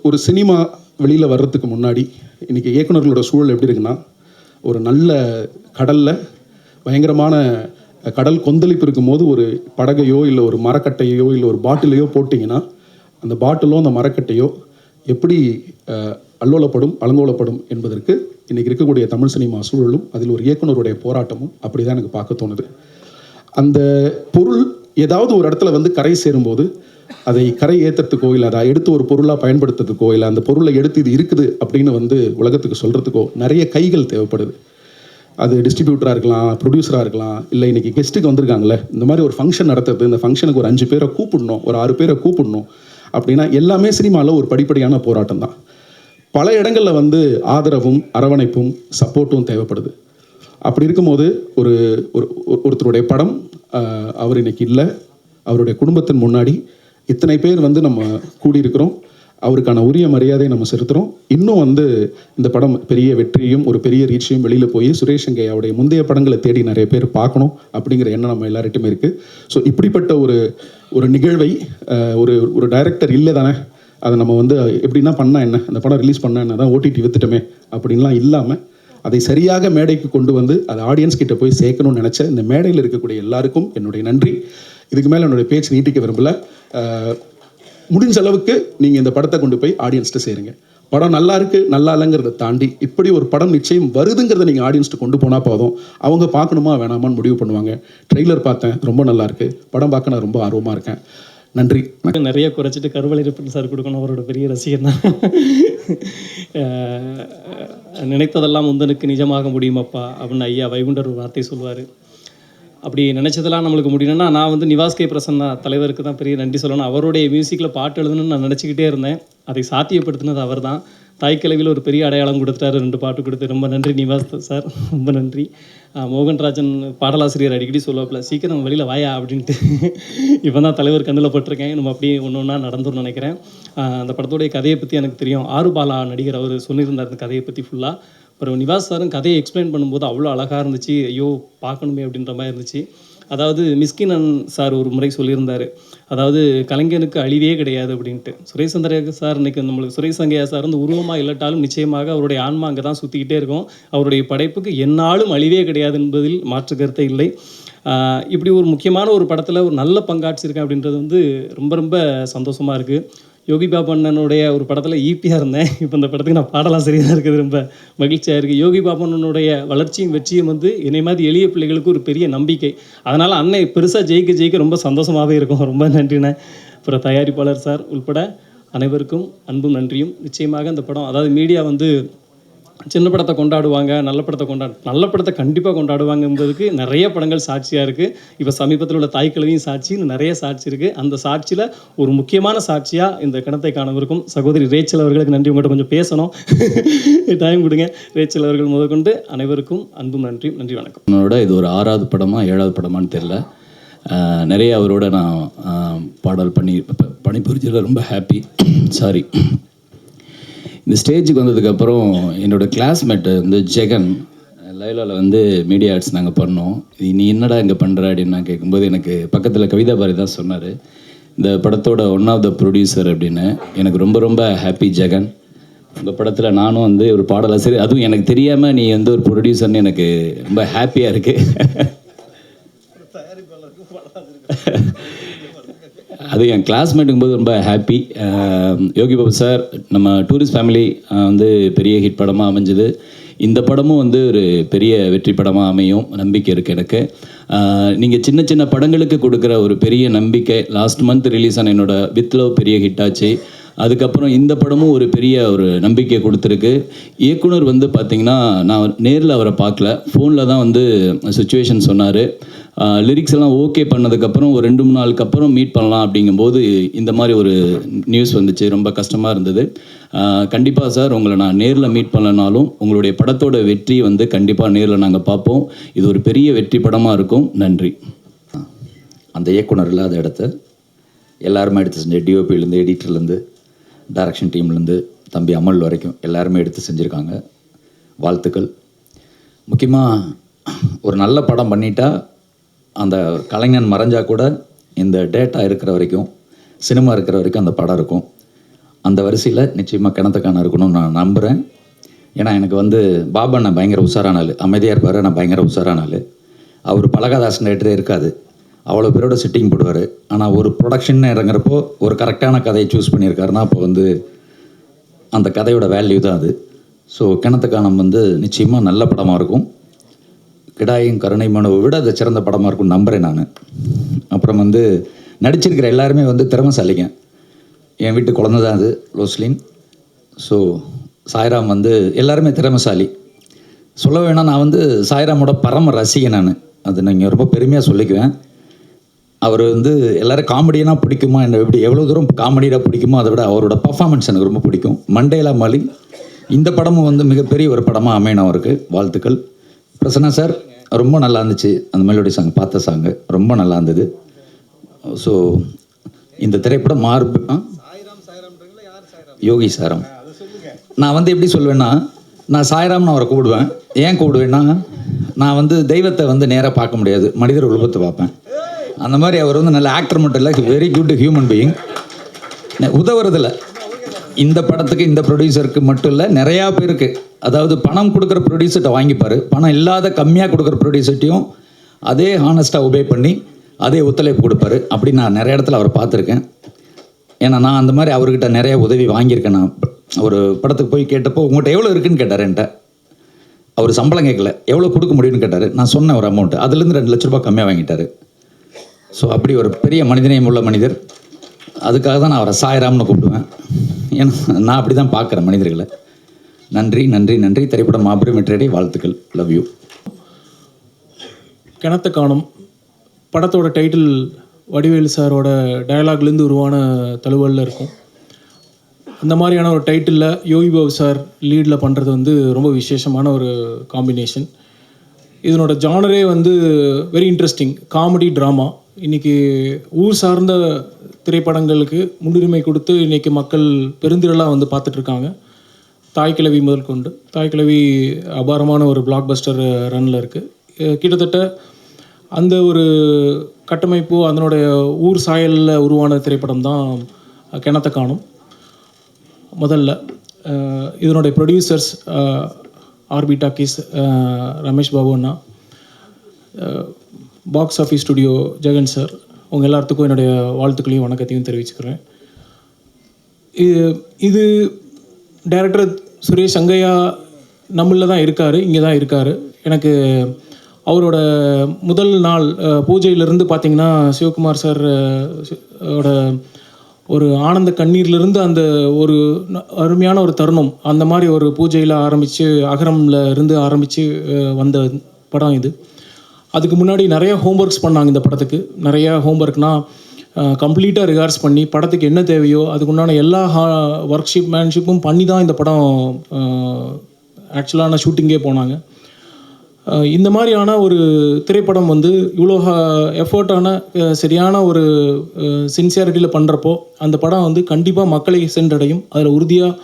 ஒரு சினிமா வெளியில் வர்றதுக்கு முன்னாடி இன்றைக்கி இயக்குநர்களோட சூழல் எப்படி இருக்குன்னா, ஒரு நல்ல கடலில் பயங்கரமான கடல் கொந்தளிப்பு இருக்கும்போது ஒரு படகையோ இல்லை ஒரு மரக்கட்டையோ இல்லை ஒரு பாட்டிலையோ போட்டிங்கன்னா அந்த பாட்டிலோ அந்த மரக்கட்டையோ எப்படி அலங்கோலப்படும் என்பதற்கு இன்றைக்கி இருக்கக்கூடிய தமிழ் சினிமா சூழலும் அதில் ஒரு இயக்குனருடைய போராட்டமும் அப்படி தான் எனக்கு பார்க்க தோணுது. அந்த பொருள் ஏதாவது ஒரு இடத்துல வந்து கரை சேரும்போது அதை கரை ஏற்றுறதுக்கோ இல்லை அதை எடுத்து ஒரு பொருளாக பயன்படுத்துறதுக்கோ இல்லை அந்த பொருளை எடுத்து இது இருக்குது அப்படின்னு வந்து உலகத்துக்கு சொல்கிறதுக்கோ நிறைய கைகள் தேவைப்படுது. அது டிஸ்ட்ரிபியூட்டராக இருக்கலாம், ப்ரொடியூசராக இருக்கலாம், இல்லை இன்றைக்கி கெஸ்ட்டுக்கு வந்திருக்காங்களே, இந்த மாதிரி ஒரு ஃபங்க்ஷன் நடத்துறது, இந்த ஃபங்க்ஷனுக்கு ஒரு 5 பேரை கூப்பிடணும், ஒரு 6 பேரை கூப்பிடணும் அப்படின்னா எல்லாமே சினிமாவில் ஒரு படிப்படியான போராட்டம் தான். பல இடங்களில் வந்து ஆதரவும் அரவணைப்பும் சப்போர்ட்டும் தேவைப்படுது. அப்படி இருக்கும்போது ஒருத்தருடைய படம் அவர் இன்னைக்கு இல்லை, அவருடைய குடும்பத்தின் முன்னாடி இத்தனை பேர் வந்து நம்ம கூடியிருக்கிறோம், அவருக்கான உரிய மரியாதையை நம்ம செலுத்துகிறோம். இன்னும் வந்து இந்த படம் பெரிய வெற்றியும் ஒரு பெரிய ரீச்சையும் வெளியில் போய் சுரேஷ் அங்கையாவுடைய முந்தைய படங்களை தேடி நிறைய பேர் பார்க்கணும் அப்படிங்கிற எண்ணம் நம்ம எல்லார்கிட்டையுமே இருக்குது. ஸோ இப்படிப்பட்ட ஒரு நிகழ்வை ஒரு டைரக்டர் இல்லை தானே, அதை நம்ம வந்து எப்படின்னா பண்ணால் என்ன, அந்த படம் ரிலீஸ் பண்ணால் என்ன, தான் ஓடிடி வித்துட்டோமே அப்படின்லாம் இல்லாமல் அதை சரியாக மேடைக்கு கொண்டு வந்து அதை ஆடியன்ஸ் கிட்ட போய் சேர்க்கணும்னு நினச்ச இந்த மேடையில் இருக்கக்கூடிய எல்லாருக்கும் என்னுடைய நன்றி. இதுக்கு மேலே என்னுடைய பேச்சு நீட்டிக்க விரும்பல. முடிஞ்ச அளவுக்கு நீங்கள் இந்த படத்தை கொண்டு போய் ஆடியன்ஸ்ட்டு சேருங்க. படம் நல்லா இருக்குது நல்லா இல்லைங்கிறத தாண்டி இப்படி ஒரு படம் நிச்சயம் வருதுங்கிறத நீங்கள் ஆடியன்ஸ்ட்டு கொண்டு போனால் போதும். அவங்க பார்க்கணுமா வேணாமான்னு முடிவு பண்ணுவாங்க. ட்ரெய்லர் பார்த்தேன், ரொம்ப நல்லா இருக்குது, படம் பார்க்க நான் ரொம்ப ஆர்வமாக இருக்கேன். நன்றி. நிறைய குறைச்சிட்டு கருவளை ரிப்பன் சார் கொடுக்கணும், அவரோட பெரிய ரசிகர் தான். நினைத்ததெல்லாம் முந்தனுக்கு நிஜமாக முடியுமாப்பா அப்படின்னு ஐயா வைகுண்டர் ஒரு வார்த்தை சொல்லுவார். அப்படி நினச்சதெல்லாம் நம்மளுக்கு முடியணும்னா நான் வந்து நிவாஸ் கே பிரசன்னா தலைவருக்கு தான் பெரிய நன்றி சொல்லணும். அவருடைய மியூசிக்கில் பாட்டு எழுதணும்னு நான் நினச்சிக்கிட்டே இருந்தேன். அதை சாத்தியப்படுத்தினது அவர் தான். தாய்க்கிழவியில் ஒரு பெரிய அடையாளம் கொடுத்துட்டாரு, 2 பாட்டு கொடுத்து. ரொம்ப நன்றி நிவாஸ் சார், ரொம்ப நன்றி. மோகன்ராஜன் பாடலாசிரியர் அடிக்கடி சொல்லுவாப்பில், சீக்கிரம் வெளியில் வாயா அப்படின்ட்டு. இப்போ தான் தலைவர் கண்ணில் பட்டிருக்கேன். நம்ம அப்படியே ஒன்று ஒன்றா நடந்துருன்னு நினைக்கிறேன். அந்த படத்தோடைய கதையை பற்றி எனக்கு தெரியும். ஆறுபாலா நடிகர் அவர் சொல்லியிருந்தார் அந்த கதையை பற்றி ஃபுல்லாக. அப்புறம் நிவாஸ் சாரும் கதையை எக்ஸ்பிளைன் பண்ணும்போது அவ்வளோ அழகாக இருந்துச்சு. ஐயோ பார்க்கணுமே அப்படின்ற மாதிரி இருந்துச்சு. அதாவது மிஸ்கின் சார் ஒரு முறை சொல்லியிருந்தார், அதாவது கலைஞனுக்கு அழிவே கிடையாது அப்படின்ட்டு. சுரேஷ் சந்திரா சார் இன்றைக்கி நம்மளுக்கு சுரேஷ் சங்கையா சார் வந்து உருவமாக இல்லாட்டாலும் நிச்சயமாக அவருடைய ஆன்மா அங்கே தான் சுற்றிக்கிட்டே இருக்கும். அவருடைய படைப்புக்கு எந்நாளும் அழிவே கிடையாது என்பதில் மாற்று கருத்தை இல்லை. இப்படி ஒரு முக்கியமான ஒரு படத்தில் ஒரு நல்ல பங்காற்றிருக்கேன் அப்படின்றது வந்து ரொம்ப ரொம்ப சந்தோஷமாக இருக்குது. யோகி பாபு அண்ணனுடைய ஒரு படத்தில் ஈபியாக இருந்தேன். இப்போ இந்த படத்துக்கு நான் பாடலாசிரியராக இருக்குது, ரொம்ப மகிழ்ச்சியாக இருக்குது. யோகி பாபு அண்ணனுடைய வளர்ச்சியும் வெற்றியும் வந்து என்னை மாதிரி எளிய பிள்ளைகளுக்கு ஒரு பெரிய நம்பிக்கை. அதனால் அண்ணன் பெருசாக ஜெயிக்க ரொம்ப சந்தோஷமாகவே இருக்கும். ரொம்ப நன்றிண்ணே. அப்புறம் தயாரிப்பாளர் சார் உள்பட அனைவருக்கும் அன்பும் நன்றியும். நிச்சயமாக இந்த படம், அதாவது மீடியா வந்து சின்ன படத்தை கொண்டாடுவாங்க, நல்ல படத்தை கண்டிப்பாக கொண்டாடுவாங்க என்பதுக்கு நிறைய படங்கள் சாட்சியாக இருக்குது. இப்போ சமீபத்தில் உள்ள தாய்க்கிழவியும் சாட்சின்னு நிறைய சாட்சி இருக்குது. அந்த சாட்சியில் ஒரு முக்கியமான சாட்சியாக இந்த கிணத்தை காணவிருக்கும் சகோதரி ரேச்சல் அவர்களுக்கு நன்றி. உங்கள்கிட்ட கொஞ்சம் பேசணும், டைம் கொடுங்க. ரேச்சல் அவர்கள் முதற்கொண்டு அனைவருக்கும் அன்பும் நன்றியும். நன்றி, வணக்கம். என்னோட இது ஒரு 6வது படமா 7வது படமான்னு தெரில. நிறைய அவரோட நான் பாடல் பணிபுரிஞ்சதில் ரொம்ப ஹாப்பி. சாரி. இந்த ஸ்டேஜுக்கு வந்ததுக்கப்புறம் என்னோடய கிளாஸ்மேட்டு வந்து ஜெகன் லைலாவில் வந்து மீடியா ஆர்ட்ஸ் நாங்கள் பண்ணோம். நீ என்னடா இங்கே பண்ணுற அப்படின்னு நான் கேட்கும்போது எனக்கு பக்கத்தில் கவிதா பாரதி தான் சொன்னார், இந்த படத்தோட ஒன் ஆஃப் த ப்ரொடியூசர் அப்படின்னு. எனக்கு ரொம்ப ரொம்ப ஹாப்பி ஜெகன், உங்கள் படத்தில் நானும் வந்து ஒரு பாடலாசிரியர், அதுவும் எனக்கு தெரியாமல் நீ வந்து ஒரு ப்ரொடியூசர்னு எனக்கு ரொம்ப ஹாப்பியாக இருக்குது. அது என் கிளாஸ்மேட்டுக்கும் போது ரொம்ப ஹாப்பி. யோகி பாபு சார், நம்ம டூரிஸ்ட் ஃபேமிலி வந்து பெரிய ஹிட் படமாக அமைஞ்சது. இந்த படமும் வந்து ஒரு பெரிய வெற்றி படமாக அமையும் நம்பிக்கை இருக்குது எனக்கு. நீங்கள் சின்ன சின்ன படங்களுக்கு கொடுக்குற ஒரு பெரிய நம்பிக்கை. லாஸ்ட் மந்த் ரிலீஸ் ஆன என்னோட வித் லவ் பெரிய ஹிட் ஆச்சு. அதுக்கப்புறம் இந்த படமும் ஒரு பெரிய ஒரு நம்பிக்கை கொடுத்துருக்கு. இயக்குனர் வந்து பார்த்திங்கன்னா, நான் நேரில் அவரை பார்க்கல, ஃபோனில் தான் வந்து சுச்சுவேஷன் சொன்னார். லிரிக்ஸ் எல்லாம் ஓகே பண்ணதுக்கப்புறம் ஒரு 2-3 நாளுக்கு அப்புறம் மீட் பண்ணலாம் அப்படிங்கும்போது இந்த மாதிரி ஒரு நியூஸ் வந்துச்சு. ரொம்ப கஷ்டமாக இருந்தது. கண்டிப்பாக சார், உங்களை நான் நேரில் மீட் பண்ணலனாலும் உங்களுடைய படத்தோட வெற்றி வந்து கண்டிப்பாக நேரில் நாங்கள் பார்ப்போம். இது ஒரு பெரிய வெற்றி படமாக இருக்கும். நன்றி. அந்த இயக்குனர் இல்லாத இடத்த எல்லாருமே எடுத்து செஞ்ச, டிஓபிலேருந்து எடிட்டர்லேருந்து டைரக்ஷன் டீம்லேருந்து தம்பி அமல் வரைக்கும் எல்லாருமே எடுத்து செஞ்சுருக்காங்க. வாழ்த்துக்கள். முக்கியமாக ஒரு நல்ல படம் பண்ணிட்டா அந்த கலைஞன் மறைஞ்சால் கூட இந்த டேட்டா இருக்கிற வரைக்கும், சினிமா இருக்கிற வரைக்கும் அந்த படம் இருக்கும். அந்த வரிசையில் நிச்சயமாக கிணத்துக்கான இருக்கணும்னு நான் நம்புகிறேன். ஏன்னா எனக்கு வந்து பாபா நான் பயங்கர உஷாரான ஆள், அமைதியாக இருப்பார், நான் பயங்கர உஷாரான ஆள். அவர் பலகாதாசன் ரைட்டரே இருக்காது, அவ்வளோ பேரோட சிட்டிங் போடுவார். ஆனால் ஒரு ப்ரொடக்ஷன் இறங்குறப்போ ஒரு கரெக்டான கதையை சூஸ் பண்ணியிருக்காருன்னா அப்போ வந்து அந்த கதையோட வேல்யூ தான் அது. ஸோ கிணத்துக்கானம் வந்து நிச்சயமாக நல்ல படமாக இருக்கும். கிடாயும் கருணை மனுவை விட அது சிறந்த படமாக இருக்கும்னு நம்புகிறேன் நான். அப்புறம் வந்து நடிச்சிருக்கிற எல்லாருமே வந்து திறமைசாலிங்க. என் வீட்டு குழந்தை தான் அது, லோஸ்லின். ஸோ சாய்ராம் வந்து எல்லாருமே திறமைசாலி. சொல்ல வேணால், நான் வந்து சாய்ராமோட பரம ரசிகன் நான். அது நீங்கள் ரொம்ப பெருமையாக சொல்லிக்குவேன். அவர் வந்து எல்லோரும் காமெடியனாக பிடிக்குமா, என்ன எப்படி எவ்வளோ தூரம் காமெடியாக பிடிக்குமோ அதை விட அவரோட பர்ஃபார்மன்ஸ் எனக்கு ரொம்ப பிடிக்கும். மண்டேலா மாலி இந்த படமும் வந்து மிகப்பெரிய ஒரு படமாக அமையணும் அவருக்கு. வாழ்த்துக்கள். பிரசன்னா சார், ரொம்ப நல்லா இருந்துச்சு அந்த மெலோடி சாங், பார்த்த சாங்கு ரொம்ப நல்லா இருந்தது. ஸோ இந்த திரைப்படம் யோகி சாய்ராம். நான் வந்து எப்படி சொல்வேன்னா, நான் சாய்ராம்னு அவரை கூப்பிடுவேன். ஏன் கூப்பிடுவேன்னா, நான் வந்து தெய்வத்தை வந்து நேராக பார்க்க முடியாது, மனிதர் உருவத்தை பார்ப்பேன். அந்த மாதிரி அவர் வந்து நல்ல ஆக்டர் மட்டும் இல்லை, வெரி குட் ஹியூமன் பீயிங். உதவுறதில்ல இந்த படத்துக்கு, இந்த ப்ரொடியூசருக்கு மட்டும் இல்லை, நிறையா பேருக்கு. அதாவது பணம் கொடுக்குற ப்ரொடியூசர்கிட்ட வாங்கிப்பார், பணம் இல்லாத கம்மியாக கொடுக்குற ப்ரொடியூசர்ட்டையும் அதே ஹானஸ்ட்டாக ஒபே பண்ணி அதே ஒத்துழைப்பு கொடுப்பாரு. அப்படி நான் நிறைய இடத்துல அவரை பார்த்துருக்கேன். ஏன்னா நான் அந்த மாதிரி அவர்கிட்ட நிறைய உதவி வாங்கியிருக்கேன். நான் ஒரு படத்துக்கு போய் கேட்டப்போ உங்கள்கிட்ட எவ்வளோ இருக்குன்னு கேட்டார் என்கிட்ட. அவர் சம்பளம் கேட்கல, எவ்வளோ கொடுக்க முடியும்னு கேட்டார். நான் சொன்ன ஒரு அமௌண்ட்டு, அதுலேருந்து 2 லட்ச ரூபாய் கம்மியாக வாங்கிட்டார். ஸோ அப்படி ஒரு பெரிய மனிதநேயம் உள்ள மனிதர். அதுக்காக தான் நான் அவரை சாய்ராம்னு கூப்பிடுவேன். ஏன்னா நான் அப்படி தான் பார்க்குறேன் மனிதர்களை. நன்றி நன்றி நன்றி. திரைப்படம் மாபெரும் வெற்றியடை. வாழ்த்துக்கள். Love you. கிணத்த காணும் படத்தோட டைட்டில் வடிவேலு சாரோட டயலாக்லேருந்து உருவான தழுவலில் இருக்கும். அந்த மாதிரியான ஒரு டைட்டிலில் யோகி பாபு சார் லீடில் பண்ணுறது வந்து ரொம்ப விசேஷமான ஒரு காம்பினேஷன். இதனோட ஜானரே வந்து வெரி இன்ட்ரெஸ்டிங், காமெடி ட்ராமா. இன்றைக்கி ஊர் சார்ந்த திரைப்படங்களுக்கு முன்னுரிமை கொடுத்து இன்றைக்கி மக்கள் பெருந்திரளாக வந்து பார்த்துட்ருக்காங்க. தாய்க்கிழவி முதல் கொண்டு, தாய்க்கிழவி அபாரமான ஒரு பிளாக் பஸ்டர் ரன்னில் இருக்குது. கிட்டத்தட்ட அந்த ஒரு கட்டமைப்பு, அதனுடைய ஊர் சாயலில் உருவான திரைப்படம் தான் கிணத்த காணும். முதல்ல இதனுடைய producers RP Talkies Ramesh Babu அண்ணா, Box Office Studio Jagan sir, உங்கள் எல்லாத்துக்கும் என்னுடைய வாழ்த்துக்களையும் வணக்கத்தையும் தெரிவிச்சுக்கிறேன். இது டைரக்டர் சுரேஷ் அங்கையா நம்மளில் தான் இருக்கார், இங்கே தான் இருக்கார். எனக்கு அவரோட முதல் நாள் பூஜையிலேருந்து பார்த்திங்கன்னா சிவகுமார் சார் ஓட ஒரு ஆனந்த கண்ணீர்லேருந்து அந்த ஒரு அருமையான ஒரு தருணம், அந்த மாதிரி ஒரு பூஜையில் ஆரம்பித்து அகரமில் இருந்து ஆரம்பித்து வந்த படம் இது. அதுக்கு முன்னாடி நிறையா ஹோம்ஒர்க்ஸ் பண்ணாங்க இந்த படத்துக்கு. நிறையா ஹோம்ஒர்க்னால் கம்ப்ளீட்டாக ரிகார்ட்ஸ் பண்ணி படத்துக்கு என்ன தேவையோ அதுக்குண்டான எல்லா மேன்ஷிப்பும் பண்ணி தான் இந்த படம் ஆக்சுவலான ஷூட்டிங்கே போனாங்க. இந்த மாதிரியான ஒரு திரைப்படம் வந்து இவ்வளோ எஃபர்ட்டான சரியான ஒரு சின்சியாரிட்டியில் பண்ணுறப்போ அந்த படம் வந்து கண்டிப்பாக மக்களை சென்றடையும். அதில் உறுதியாக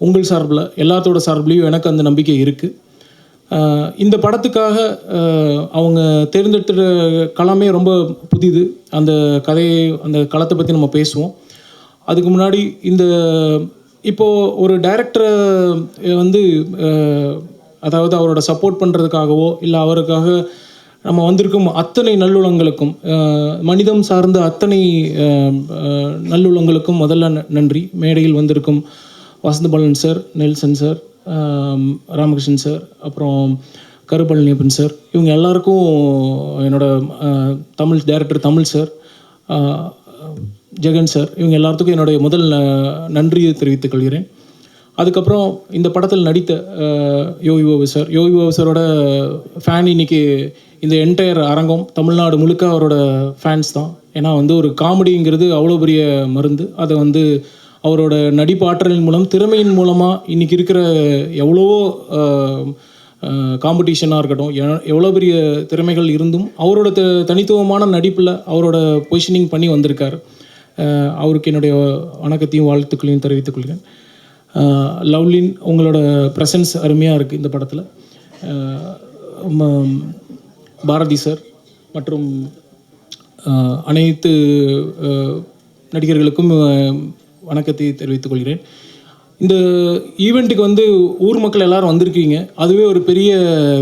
உங்கள் சார்பில் எல்லாத்தோட சார்பிலையும் எனக்கு அந்த நம்பிக்கை இருக்குது. இந்த படத்துக்காக அவங்க தேர்ந்தெடுத்த களமே ரொம்ப புதிது. அந்த கதையை அந்த களத்தை பற்றி நம்ம பேசுவோம். அதுக்கு முன்னாடி இப்போது ஒரு டைரக்டரை வந்து அதாவது அவரோட சப்போர்ட் பண்ணுறதுக்காகவோ இல்லை அவருக்காக நம்ம வந்திருக்கும் அத்தனை நல்லுள்ளங்களுக்கும், மனிதம் சார்ந்த அத்தனை நல்லுள்ளங்களுக்கும் முதல்ல நன்றி. மேடையில் வந்திருக்கும் Vasanthabalan sir, Nelson sir, Ramakrishnan sir, அப்புறம் கருப்பழனியப்பன் சார், இவங்க எல்லாருக்கும் என்னோட Tamil director Tamil sir, Jagan sir, இவங்க எல்லாத்துக்கும் என்னுடைய முதல் நன்றியை தெரிவித்துக் கொள்கிறேன். அதுக்கப்புறம் இந்த படத்தில் நடித்த யோகி பாபு சாரோட ஃபேன் இன்னைக்கு இந்த என்டையர் அரங்கம் தமிழ்நாடு முழுக்க அவரோட ஃபேன்ஸ் தான். ஏன்னா வந்து ஒரு காமெடிங்கிறது அவ்வளோ பெரிய மருந்து. அதை வந்து அவரோட நடிப்பாற்றலின் மூலம், திறமையின் மூலமாக இன்றைக்கி இருக்கிற எவ்வளவோ காம்படிஷனாக இருக்கட்டும், எவ்வளோ பெரிய திறமைகள் இருந்தும் அவரோட தனித்துவமான நடிப்பில் அவரோட பொசிஷனிங் பண்ணி வந்திருக்கார். அவருக்கு என்னுடைய வணக்கத்தையும் வாழ்த்துக்களையும் தெரிவித்துக் கொள்கிறேன். லவ்லின், உங்களோட ப்ரெசன்ஸ் அருமையாக இருக்குது இந்த படத்தில். பாரதி சார் மற்றும் அனைத்து நடிகர்களுக்கும் வணக்கத்தை தெரிவித்துக் கொள்கிறேன். இந்த ஈவெண்ட்டுக்கு வந்து ஊர் மக்கள் எல்லோரும் வந்திருக்கீங்க, அதுவே ஒரு பெரிய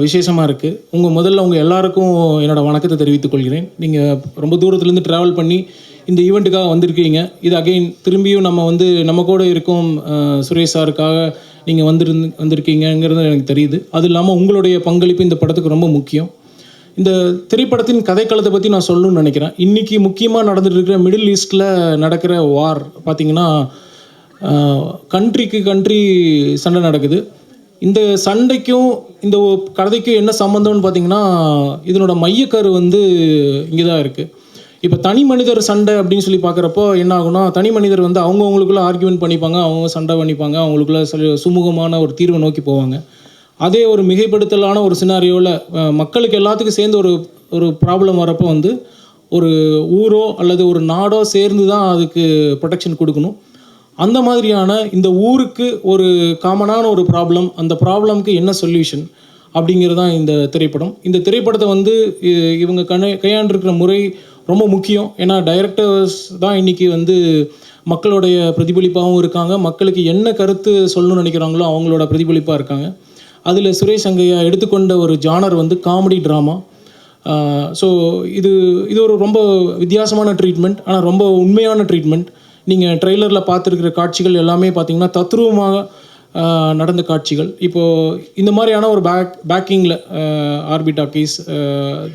விசேஷமாக இருக்குது. முதல்ல உங்கள் எல்லாருக்கும் என்னோடய வணக்கத்தை தெரிவித்துக் கொள்கிறேன். நீங்கள் ரொம்ப தூரத்துலேருந்து ட்ராவல் பண்ணி இந்த ஈவெண்ட்டுக்காக வந்திருக்கீங்க. இது அகைன் திரும்பியும் நம்ம கூட இருக்கும் சுரேஷ் சாருக்காக நீங்கள் வந்திருக்கீங்கிறது எனக்கு தெரியுது. அது இல்லாமல் உங்களுடைய பங்களிப்பு இந்த படத்துக்கு ரொம்ப முக்கியம். இந்த திரைப்படத்தின் கதைக்களத்தை பற்றி நான் சொல்லணும்னு நினைக்கிறேன். இன்றைக்கி முக்கியமாக நடந்துட்டு இருக்கிற மிடில் ஈஸ்டில் நடக்கிற வார் பார்த்திங்கன்னா, கண்ட்ரிக்கு கண்ட்ரி சண்டை நடக்குது. இந்த சண்டைக்கும் இந்த கதைக்கும் என்ன சம்மந்தம்னு பார்த்திங்கன்னா, இதனோட மையக்கரு இங்கே தான் இருக்குது. இப்போ தனி மனிதர் சண்டை அப்படின்னு சொல்லி பார்க்குறப்போ என்ன ஆகுனா, தனி மனிதர் அவங்கவுங்களுக்குள்ள ஆர்கியூமெண்ட் பண்ணிப்பாங்க, அவங்க சண்டை பண்ணிப்பாங்க, அவங்களுக்குள்ள சுமூகமான ஒரு தீர்வை நோக்கி போவாங்க. அதே ஒரு மிகைப்படுத்தலான ஒரு சினாரியோவில் மக்களுக்கு எல்லாத்துக்கும் சேர்ந்து ஒரு ப்ராப்ளம் வரப்போ ஒரு ஊரோ அல்லது ஒரு நாடோ சேர்ந்து தான் அதுக்கு ப்ரொடெக்ஷன் கொடுக்கணும். அந்த மாதிரியான இந்த ஊருக்கு ஒரு காமனான ஒரு ப்ராப்ளம், அந்த ப்ராப்ளம்க்கு என்ன சொல்யூஷன் அப்படிங்கிறது தான் இந்த திரைப்படம். இந்த திரைப்படத்தை இவங்க கையாண்டிருக்கிற முறை ரொம்ப முக்கியம். ஏன்னா டைரக்டர்ஸ் தான் இன்றைக்கி மக்களுடைய பிரதிபலிப்பாகவும் இருக்காங்க, மக்களுக்கு என்ன கருத்து சொல்லணும்னு நினைக்கிறாங்களோ அவங்களோட பிரதிபலிப்பாக இருக்காங்க. அதில் சுரேஷ் அங்கையா எடுத்துக்கொண்ட ஒரு ஜானர் காமெடி ட்ராமா. ஸோ இது ஒரு ரொம்ப வித்தியாசமான ட்ரீட்மெண்ட், ஆனால் ரொம்ப உண்மையான ட்ரீட்மெண்ட். நீங்கள் ட்ரெய்லரில் பார்த்துருக்கிற காட்சிகள் எல்லாமே பார்த்திங்கன்னா தத்ரூபமாக நடந்த காட்சிகள். இப்போது இந்த மாதிரியான ஒரு பேக்கிங்கில் RP Talkies,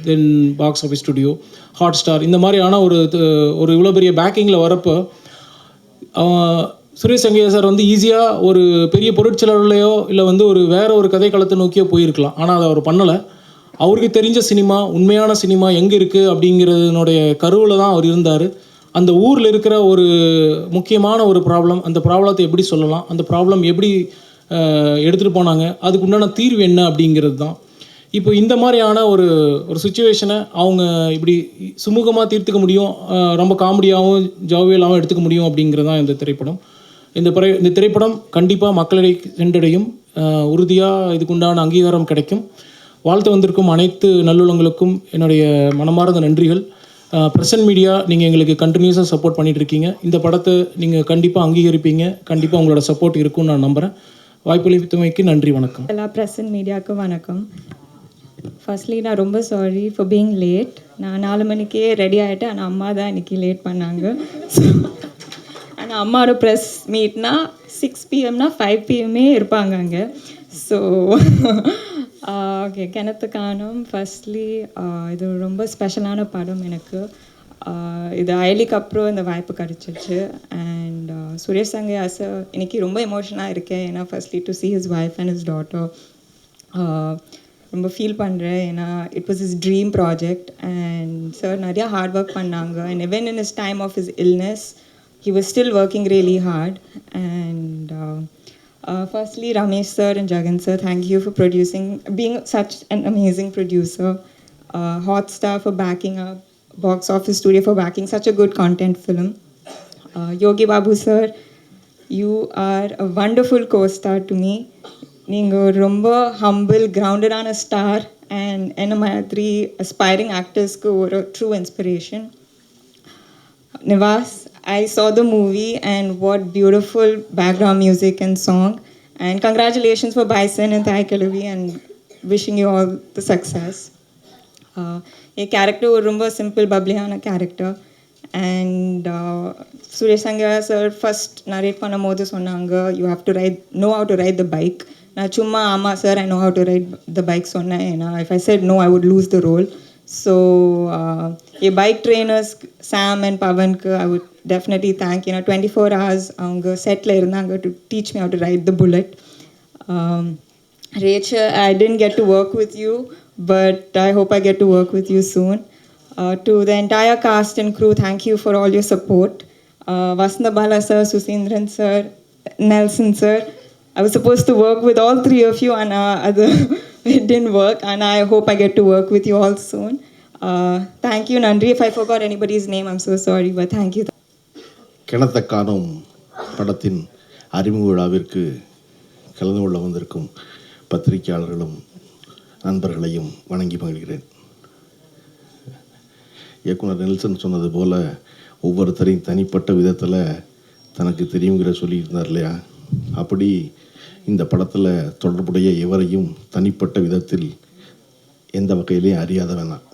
then Box Office Studio, Hotstar, இந்த மாதிரியான ஒரு இவ்வளோ பெரிய பேக்கிங்கில் வரப்போ சுரேஷ் அங்கையா சார் ஈஸியாக ஒரு பெரிய பொருட்செலவுலையோ இல்லை ஒரு வேற ஒரு கதை களத்தை நோக்கியோ போயிருக்கலாம். ஆனால் அதை அவர் பண்ணலை. அவருக்கு தெரிஞ்ச சினிமா, உண்மையான சினிமா எங்கே இருக்குது அப்படிங்கிறதுனுடைய கருவில் தான் அவர் இருந்தார். அந்த ஊரில் இருக்கிற ஒரு முக்கியமான ஒரு ப்ராப்ளம், அந்த ப்ராப்ளத்தை எப்படி சொல்லலாம், அந்த ப்ராப்ளம் எப்படி எடுத்துகிட்டு போனாங்க, அதுக்கு உண்டான தீர்வு என்ன அப்படிங்கிறது தான். இப்போ இந்த மாதிரியான ஒரு சுச்சுவேஷனை அவங்க இப்படி சுமூகமாக தீர்த்துக்க முடியும், ரொம்ப காமெடியாகவும் ஜாவியலாகவும் எடுத்துக்க முடியும் அப்படிங்கிறது தான் இந்த திரைப்படம். இந்த திரைப்படம் கண்டிப்பாக மக்களை சென்றடையும், உறுதியாக இதுக்குண்டான அங்கீகாரம் கிடைக்கும். வாழ்த்து வந்திருக்கும் அனைத்து நல்லுள்ளங்களுக்கும் என்னுடைய மனமார்ந்த நன்றிகள். ப்ரெசன்ட் மீடியா, நீங்கள் எங்களுக்கு கண்டினியூஸாக சப்போர்ட் பண்ணிகிட்ருக்கீங்க. இந்த படத்தை நீங்கள் கண்டிப்பாக அங்கீகரிப்பீங்க, கண்டிப்பாக உங்களோட சப்போர்ட் இருக்கும்னு நான் நம்புகிறேன். வாய்ப்பளித்தமைக்கு நன்றி, வணக்கம். எல்லா ப்ரெசன்ட் மீடியாவுக்கு வணக்கம். ஃபர்ஸ்ட்லி நான் ரொம்ப சாரி ஃபார் பீயிங் லேட். நான் 4 மணிக்கே ரெடி ஆகிட்டேன், ஆனால் அம்மா தான் இன்றைக்கி லேட் பண்ணாங்க. ஆனால் அம்மாவோட ப்ரெஸ் மீட்னா 6 PM 5 PM இருப்பாங்க அங்கே. ஸோ ஓகே, கிணத்து காணும். ஃபர்ஸ்ட்லி இது ரொம்ப ஸ்பெஷலான படம் எனக்கு. இது அயலிக்கு அப்புறம் இந்த வாய்ப்பு கிடச்சிச்சு. அண்ட் சுரேஷ் அங்கையா சார் இன்னைக்கு ரொம்ப எமோஷனாக இருக்கேன். ஏன்னா firstly to C his wife and his daughter ரொம்ப ஃபீல் பண்ணுறேன். ஏன்னா it was his dream project and sir நிறையா ஹார்ட் ஒர்க் பண்ணாங்க. And even in his time of his illness he was still working really hard. And firstly, Ramesh sir and Jagan sir, thank you for being such an amazing producer. Hotstar for backing up, Box Office Studio for backing such a good content film. Yogi Babu sir, You are a wonderful co-star to me. நீங்கள் ரொம்ப humble, grounded on a star and என்ன மாதிரி aspiring actorsக்கு ஒரு true inspiration. Nivas, I saw the movie and what beautiful background music and song. And congratulations for Bison and Thai Kalavi and wishing you all the success. A character ஒரு ரொம்ப simple, bubblyயான character. And Suresh Sangha sir first narrate பண்ணும்போது சொன்னாங்க you have to know how to ride the bike. நான் சும்மா ஆமா sir I know how to ride the bike சொன்னேன். ஏன்னா if I said no I would lose the role. So a bike trainers Sam and Pavanku I would definitely thank. 24 hours அவங்க செட்ல இருந்தாங்க to teach me how to ride the bullet. Rachel, I didn't get to work with you, but I hope I get to work with you soon. To the entire cast and crew, thank you for all your support. Vasanta Bala sir, Susindran sir, Nelson sir. I was supposed to work with all three of you and it didn't work, and I hope I get to work with you all soon. Thank you, Nandri. If I forgot anybody's name, I'm so sorry, but thank you. கிணத்த காணும் படத்தின் அறிமுக விழாவிற்கு கலந்து கொள்ள வந்திருக்கும் பத்திரிகையாளர்களும் நண்பர்களையும் வணங்கி மகிழ்கிறேன். இயக்குனர் நெல்சன் சொன்னது போல் ஒவ்வொருத்தரையும் தனிப்பட்ட விதத்தில் தனக்கு தெரியுங்கிற சொல்லியிருந்தார் இல்லையா, அப்படி இந்த படத்தில் தொடர்புடைய எவரையும் தனிப்பட்ட விதத்தில் எந்த வகையிலையும் அறியாத வேணாம்.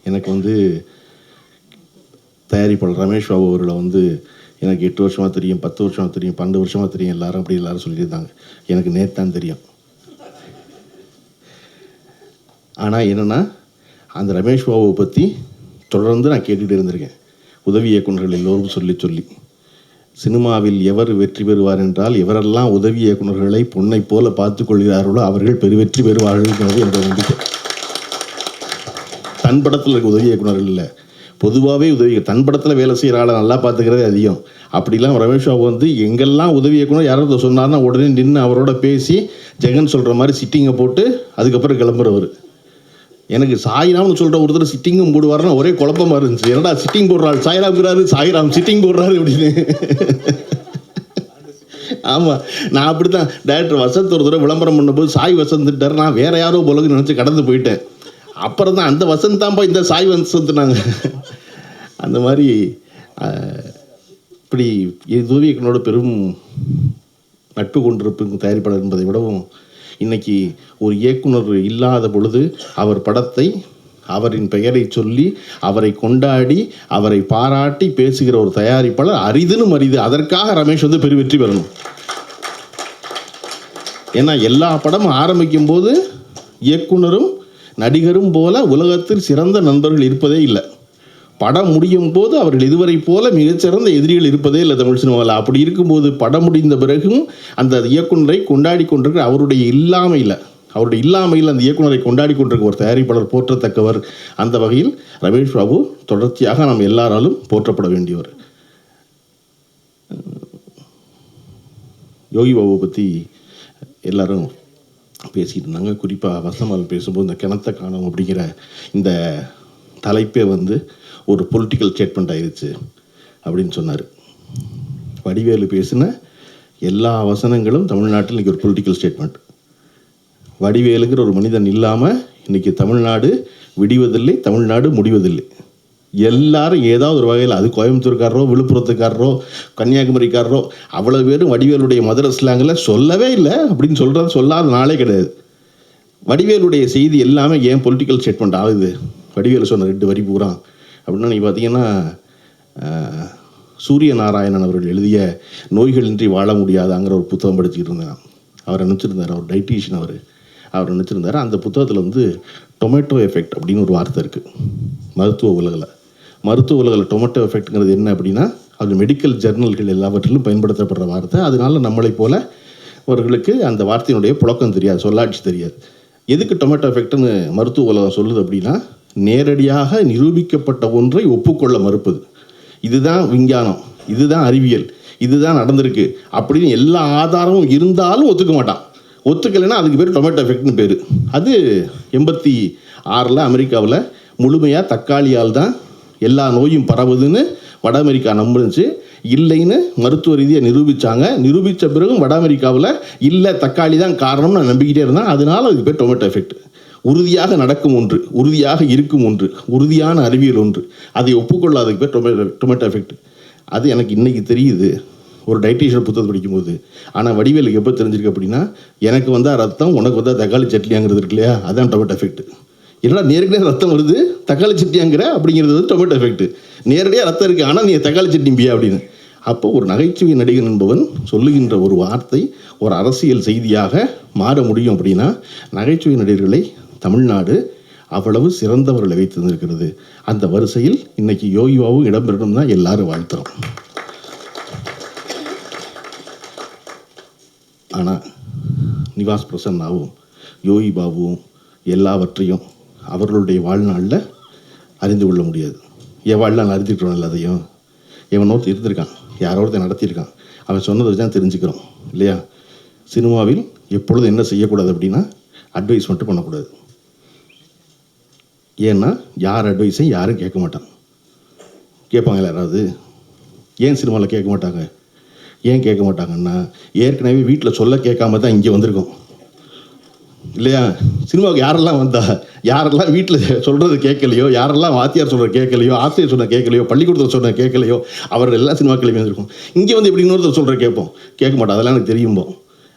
எனக்கு தயாரிப்பாளர் ரமேஷ் பாபு அவர்களை எனக்கு 8 வருஷமாக தெரியும், 10 வருஷமாக தெரியும், 12 வருஷமாக தெரியும், எல்லாரும் சொல்லியிருந்தாங்க. எனக்கு நேத்தான் தெரியும். ஆனால் என்னென்னா அந்த ரமேஷ் பாபுவை பற்றி தொடர்ந்து நான் கேட்டுகிட்டு இருந்திருக்கேன். உதவி இயக்குநர்கள் எல்லோரும் சொல்லி சினிமாவில் எவர் வெற்றி பெறுவார் என்றால் எவரெல்லாம் உதவி இயக்குநர்களை பொன்னை போல பார்த்து கொள்கிறார்களோ அவர்கள் பெருவெற்றி பெறுவார்கள் என்ற நம்பிக்கை. தன் படத்தில் இருக்க உதவி இயக்குநர்கள் இல்லை, பொதுவாகவே உதவி தன் படத்தில் வேலை செய்கிற ஆளை நல்லா பார்த்துக்கிறதே அதிகம். அப்படிலாம் ரமேஷ் பாபு எங்கெல்லாம் உதவி இயக்குனர் யாராவது சொன்னார்னா உடனே நின்று அவரோட பேசி ஜெகன் சொல்கிற மாதிரி சிட்டிங்கை போட்டு அதுக்கப்புறம் கிளம்புறவர். எனக்கு சாய்ராம்னு சொல்கிற ஒருத்தர் சிட்டிங்கும் போடுவார்னா ஒரே குழப்பமாக இருந்துச்சு. என்னடா சிட்டிங் போடுறாள் சாய்ராம்ங்கிறாரு, சாய்ராம் சிட்டிங் போடுறாரு அப்படின்னு. ஆமாம், நான் அப்படி தான் டேரக்டர் வசந்த் ஒரு தடவை விளம்பரம் பண்ணும்போது சாய் வசந்த்ட்டார், நான் வேறு யாரோ போலன்னு நினச்சி கடந்து போயிட்டேன். அப்புறம் தான் அந்த வசந்த் தான்ப்பா இந்த சாய் வசந்த்னாங்க. அந்த மாதிரி இப்படி உதவி இயக்குனரோட பெரும் நட்பு கொண்டிருப்பு தயாரிப்பாளர் என்பதை விடவும் இன்றைக்கி ஒரு இயக்குனர் இல்லாத பொழுது அவர் படத்தை அவரின் பெயரை சொல்லி அவரை கொண்டாடி அவரை பாராட்டி பேசுகிற ஒரு தயாரிப்பாளர் அரிதுன்னு அரிது. அதற்காக ரமேஷ் பெரு வெற்றி பெறணும். ஏன்னா எல்லா படமும் ஆரம்பிக்கும் போது இயக்குனரும் நடிகரும் போல உலகத்தில் சிறந்த நண்பர்கள் இருப்பதே இல்லை. படம் முடியும் போது அவர்கள் இதுவரை போல மிகச்சிறந்த எதிரிகள் இருப்பதே இல்லை தமிழ் சினிமாவில். அப்படி இருக்கும்போது படம் முடிந்த பிறகும் அந்த இயக்குனரை கொண்டாடி கொண்டிருக்கிற அவருடைய இல்லாமையில் அந்த இயக்குனரை கொண்டாடி கொண்டிருக்க ஒரு தயாரிப்பாளர் போற்றத்தக்கவர். அந்த வகையில் ரமேஷ் பாபு தொடர்ச்சியாக நாம் எல்லாராலும் போற்றப்பட வேண்டியவர். யோகி பாபுவை பற்றி எல்லாரும் பேசிகிட்டு இருந்தாங்க. குறிப்பாக வசமல் பேசும்போது இந்த கிணத்த காணும் அப்படிங்கிற இந்த தலைப்பே ஒரு பொலிட்டிக்கல் ஸ்டேட்மெண்ட் ஆயிடுச்சு அப்படின்னு சொன்னார். வடிவேலு பேசின எல்லா வசனங்களும் தமிழ்நாட்டில் இன்றைக்கி ஒரு பொலிட்டிக்கல் ஸ்டேட்மெண்ட். வடிவேலுங்கிற ஒரு மனிதன் இல்லாமல் இன்றைக்கி தமிழ்நாடு விடிவதில்லை, தமிழ்நாடு முடிவதில்லை. எல்லாரும் ஏதாவது ஒரு வகையில், அது கோயம்புத்தூர்காரரோ விழுப்புரத்துக்காரரோ கன்னியாகுமரிக்காரரோ அவ்வளோ பேரும் வடிவேலுடைய மதுரை ஸ்லாங்கில் சொல்லவே இல்லை அப்படின்னு சொல்லாத நாளே கிடையாது. வடிவேலுடைய செய்தி எல்லாமே ஏன் பொலிட்டிக்கல் ஸ்டேட்மெண்ட் ஆகுது? வடிவேலு சொன்ன 2 வரி பூரா அப்படின்னா நீங்கள் பார்த்தீங்கன்னா சூரிய நாராயணன் அவர்கள் எழுதிய நோய்களின்றி வாழ முடியாதாங்கிற ஒரு புத்தகம் படிச்சுக்கிட்டு இருந்தேன். அவர் நினச்சிருந்தார், அவர் டைட்டீஷியன், அவர் நினச்சிருந்தார். அந்த புத்தகத்தில் டொமேட்டோ எஃபெக்ட் அப்படின்னு ஒரு வார்த்தை இருக்குது. மருத்துவ உலகில் டொமேட்டோ எஃபெக்ட்ங்கிறது என்ன அப்படின்னா அது மெடிக்கல் ஜர்னல்கள் எல்லாவற்றிலும் பயன்படுத்தப்படுற வார்த்தை. அதனால நம்மளை போல அவர்களுக்கு அந்த வார்த்தையினுடைய புழக்கம் தெரியாது, சொல்லாட்சி தெரியாது. எதுக்கு டொமேட்டோ எஃபெக்ட்னு மருத்துவ உலகம் சொல்லுது அப்படின்னா நேரடியாக நிரூபிக்கப்பட்ட ஒன்றை ஒப்புக்கொள்ள மறுப்பது. இதுதான் விஞ்ஞானம், இதுதான் அறிவியல், இதுதான் நடந்திருக்கு அப்படின்னு எல்லா ஆதாரமும் இருந்தாலும் ஒத்துக்க மாட்டான். ஒத்துக்கலைன்னா அதுக்கு பேர் டொமேட்டோ எஃபெக்ட்னு பேர். அது 86 அமெரிக்காவில் முழுமையாக தக்காளியால் தான் எல்லா நோயும் பரவுதுன்னு வட அமெரிக்கா நம்புச்சு. இல்லைன்னு மருத்துவ ரீதியாக நிரூபித்த பிறகும் வட அமெரிக்காவில் இல்லை தக்காளி தான் காரணம்னு நான் நம்பிக்கிட்டே இருந்தேன். அதனால அதுக்கு பேர் டொமேட்டோ எஃபெக்ட். உறுதியாக நடக்கும் ஒன்று, உறுதியாக இருக்கும் ஒன்று, உறுதியான அறிவியல் ஒன்று, அதை ஒப்புக்கொள்ளாததுக்கு பேர் டொமேட்டோ எஃபெக்ட். அது எனக்கு இன்றைக்கி தெரியுது ஒரு டைட்டிஷியன் புத்தகம் படிக்கும்போது. ஆனால் வடிவேலுக்கு எப்போ தெரிஞ்சிருக்கு அப்படின்னா, எனக்கு வந்தால் ரத்தம், உனக்கு வந்தால் தக்காளி சட்னியாங்கிறது இருக்கு இல்லையா, அதுதான் டொமேட்டோ எஃபெக்ட். என்னடா நேரடியாக ரத்தம் வருது தக்காளி சட்னியாங்கிற அப்படிங்கிறது வந்து டொமேட்டோ எஃபெக்ட். நேரடியாக ரத்தம் இருக்குது ஆனால் நீ தக்காளி சட்னிம்பியா அப்படின்னு. அப்போ ஒரு நகைச்சுவை நடிகன் என்பவன் சொல்லுகின்ற ஒரு வார்த்தை ஒரு அரசியல் செய்தியாக மாற முடியும் அப்படின்னா, நகைச்சுவை நடிகர்களை தமிழ்நாடு அவ்வளவு சிறந்தவர்களை வைத்திருந்திருக்கிறது. அந்த வரிசையில் இன்னைக்கு யோகிபாவும் இடம்பெறணும் தான் எல்லாரும் வாழ்த்துறோம். ஆனால் நிவாஸ் பிரசன்னாவும் யோகி பாபுவும் எல்லாவற்றையும் அவர்களுடைய வாழ்நாளில் அறிந்து கொள்ள முடியாது. என் வாழ்நாள் அறிஞ்சிக்கிறோம் எல்லாத்தையும். எவன் ஒருத்தர் இருந்திருக்கான், யாரோ ஒருத்தர் நடத்தியிருக்கான், அவன் சொன்னதை தான் தெரிஞ்சுக்கிறோம் இல்லையா. சினிமாவில் எப்பொழுதும் என்ன செய்யக்கூடாது அப்படின்னா, அட்வைஸ் மட்டும் பண்ணக்கூடாது. ஏன்னா யார் அட்வைஸையும் யாரும் கேட்க மாட்டான். கேட்பாங்களா யாராவது? ஏன் சினிமாவில் கேட்க மாட்டாங்க? ஏன் கேட்க மாட்டாங்கன்னா, ஏற்கனவே வீட்டில் சொல்ல கேட்காம தான் இங்கே வந்திருக்கோம் இல்லையா. சினிமாவுக்கு யாரெல்லாம் வந்தா, யாரெல்லாம் வீட்டில் சொல்கிறது கேட்கலையோ, யாரெல்லாம் வாத்தியார் சொல்கிற கேட்கலையோ, ஆசிரியர் சொன்ன கேட்கலையோ, பள்ளிக்கூடத்தில் சொன்ன கேட்கலையோ, அவர்கள் எல்லாம் சினிமா கிளம்பி வந்திருக்கோம். இங்கே வந்து எப்படி இன்னொருத்தர் சொல்கிற கேட்போம்? கேட்க மாட்டோம். அதெல்லாம் எனக்கு தெரியும்போம்.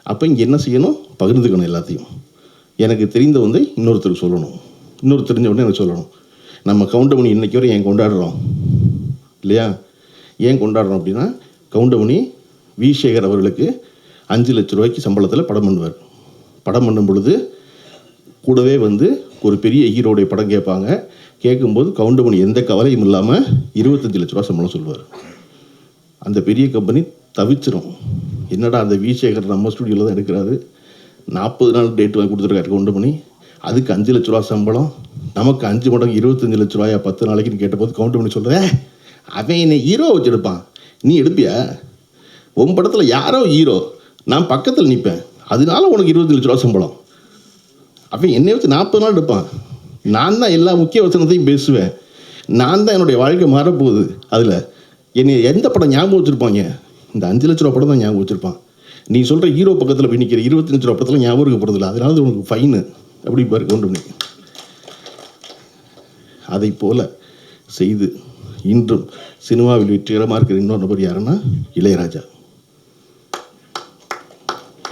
அப்போ இங்கே என்ன செய்யணும்? பகிர்ந்துக்கணும் எல்லாத்தையும். எனக்கு தெரிந்த வந்து இன்னொருத்தருக்கு சொல்லணும், இன்னொரு தெரிஞ்ச உடனே எனக்கு சொல்லணும். நம்ம கவுண்டமணி இன்றைக்கி வரை ஏன் கொண்டாடுறோம் இல்லையா. ஏன் கொண்டாடுறோம் அப்படின்னா, கவுண்டமணி வி. சேகர் அவர்களுக்கு 5 லட்ச ரூபாய்க்கு சம்பளத்தில் படம் பண்ணுவார். படம் பண்ணும் பொழுது கூடவே வந்து ஒரு பெரிய ஹீரோடைய படம் கேட்பாங்க. கேட்கும்போது கவுண்டமணி எந்த கவலையும் இல்லாமல் 25 லட்ச ரூபா சம்பளம் சொல்லுவார். அந்த பெரிய கம்பெனி தவிச்சிரும். என்னடா அந்த வி. சேகர் நம்ம ஸ்டுடியோவில் தான் எடுக்கிறாரு, 40 நாள் டேட் வாங்கி கொடுத்துருக்காரு கவுண்டமணி, அதுக்கு 5 லட்ச ரூபா சம்பளம், நமக்கு 5 மடங்கு 25 லட்ச ரூபாயா 10 நாளைக்குன்னு கேட்டபோது கவுண்டமணி சொல்கிறேன், அவன் என்னை ஹீரோ வச்சு எடுப்பான், நீ எடுப்பியா? உன் படத்தில் யாரோ ஹீரோ, நான் பக்கத்தில் நிற்பேன், அதனால உனக்கு 25 லட்ச ரூபா சம்பளம். அவன் என்னை வச்சு 40 நாள் எடுப்பான், நான் தான் எல்லா முக்கிய வசனத்தையும் பேசுவேன், நான் தான் என்னுடைய வாழ்க்கை மாறப்போகுது. அதில் என்னை எந்த படம் ஞாபகம் வச்சுருப்பாங்க? இந்த 5 லட்ச ரூபா படம் தான் ஞாபகம் வச்சுருப்பான். நீ சொல்கிற ஹீரோ பக்கத்தில் போய் நிற்கிற 25 லட்ச ரூபா படத்தில் ஞாபகம் இருக்க போகிறதில்ல, அதனால உனக்கு ஃபைனு அப்படி பாரு கவுண்டமணி. அதை போல் செய்து இன்றும் சினிமாவில் வெற்றிகரமாக இருக்கிற இன்னொரு நபர் யாருன்னா இளையராஜா.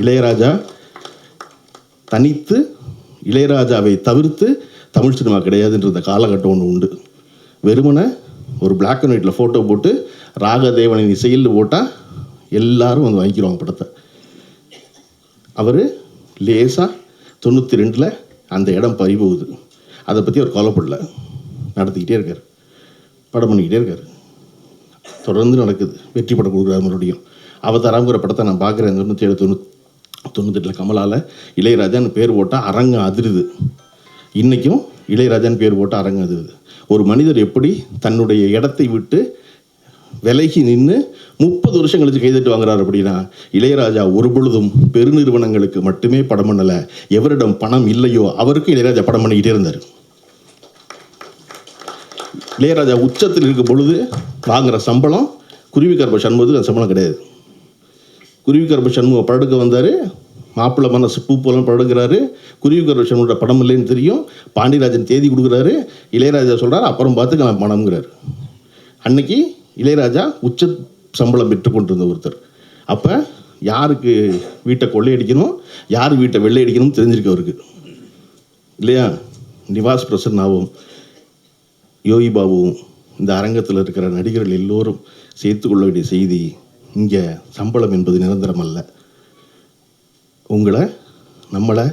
இளையராஜா தனித்து, இளையராஜாவை தவிர்த்து தமிழ் சினிமா கிடையாதுன்ற காலகட்டம் ஒன்று உண்டு. வெறுமனை ஒரு பிளாக் அண்ட் ஒயிட்டில் ஃபோட்டோ போட்டு ராகதேவனின் இசையில் போட்டால் எல்லாரும் வந்து வாங்கிடுவாங்க படத்தை. அவர் லேசாக 92 அந்த இடம் பறிபோகுது. அதை பற்றி அவர் கவலைப்படல, நடத்திக்கிட்டே இருக்கார், படம் பண்ணிக்கிட்டே இருக்கார், தொடர்ந்து நடக்குது, வெற்றி படம் கொடுக்குறாரு. மறுபடியும் அவதாரங்கிற படத்தை நான் பார்க்குறேன். 97-98 கமலால் இளையராஜான்னு பேர் போட்டால் அரங்கம் அதிருது. இன்றைக்கும் இளையராஜான்னு பேர் போட்டால் அரங்கம் அதிருது. ஒரு மனிதர் எப்படி தன்னுடைய இடத்தை விட்டு விலகி நின்று 30 வருஷம் கழிச்சு கைதட்டு வாங்குறாரு அப்படின்னா, இளையராஜா ஒரு பொழுதும் பெருநிறுவனங்களுக்கு மட்டுமே படம் பண்ணலை. எவரிடம் பணம் இல்லையோ அவருக்கும் இளையராஜா படம் பண்ணிக்கிட்டே இருந்தார். இளையராஜா உச்சத்தில் இருக்கும் பொழுது வாங்குகிற சம்பளம் குருவிகர்ப சண்முகத்துக்கு அந்த சம்பளம் கிடையாது. குருவிகர்ப சண்முகம் படுக்க வந்தார், மாப்பிள்ளை மனசு பூ போலாம் படுக்கிறாரு. குருவிகர்ப சண்முகோட படம் இல்லைன்னு தெரியும், பாண்டியராஜன் தேதி கொடுக்குறாரு. இளையராஜா சொல்கிறார் அப்புறம் பார்த்துக்கலாம் பணம்ங்கிறார். அன்னைக்கு இளையராஜா உச்ச சம்பளம் பெற்று கொண்டிருந்த ஒருத்தர். அப்போ யாருக்கு வீட்டை கொள்ளையடிக்கணும், யார் வீட்டை வெள்ளை அடிக்கணும்னு தெரிஞ்சிருக்கு அவருக்கு இல்லையா. நிவாஸ் பிரசன்னாவும் யோகி பாபுவும் இந்த அரங்கத்தில் இருக்கிற நடிகர்கள் எல்லோரும் சேர்த்து கொள்ள வேண்டிய செய்தி, இங்கே சம்பளம் என்பது நிரந்தரம் அல்ல. உங்களை, நம்மளை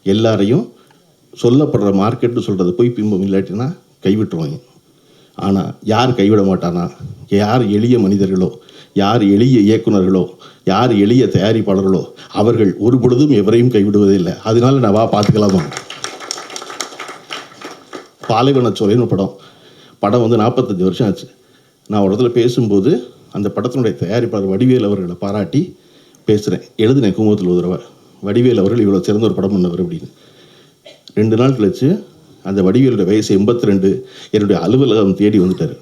எல்லாரையும் சொல்லப்படுற மார்க்கெட்னு சொல்கிறது போய் பிம்பம் இல்லாட்டினா கைவிட்டுருவாங்க. ஆனால் யார் கைவிட மாட்டானா, யார் எளிய மனிதர்களோ, யார் எளிய இயக்குநர்களோ, யார் எளிய தயாரிப்பாளர்களோ அவர்கள் ஒரு பொழுதும் எவரையும் கைவிடுவதே இல்லை. அதனால நான் வா பார்த்துக்கலாமா. பாலைவனச்சோலைன்னு படம் வந்து 45 வருஷம் ஆச்சு. நான் ஒரு இடத்துல பேசும்போது அந்த படத்தினுடைய தயாரிப்பாளர் வடிவேல் அவர்களை பாராட்டி பேசுகிறேன். எழுதினேன் குமுகத்தில் ஒரு தடவை, வடிவேல் அவர்கள் இவ்வளோ சிறந்த ஒரு படம் பண்ணவர் அப்படின்னு. 2 நாள் கழிச்சு அந்த வடிவேலுடைய வயசு 82, என்னுடைய அலுவலகம் தேடி வந்துட்டார்.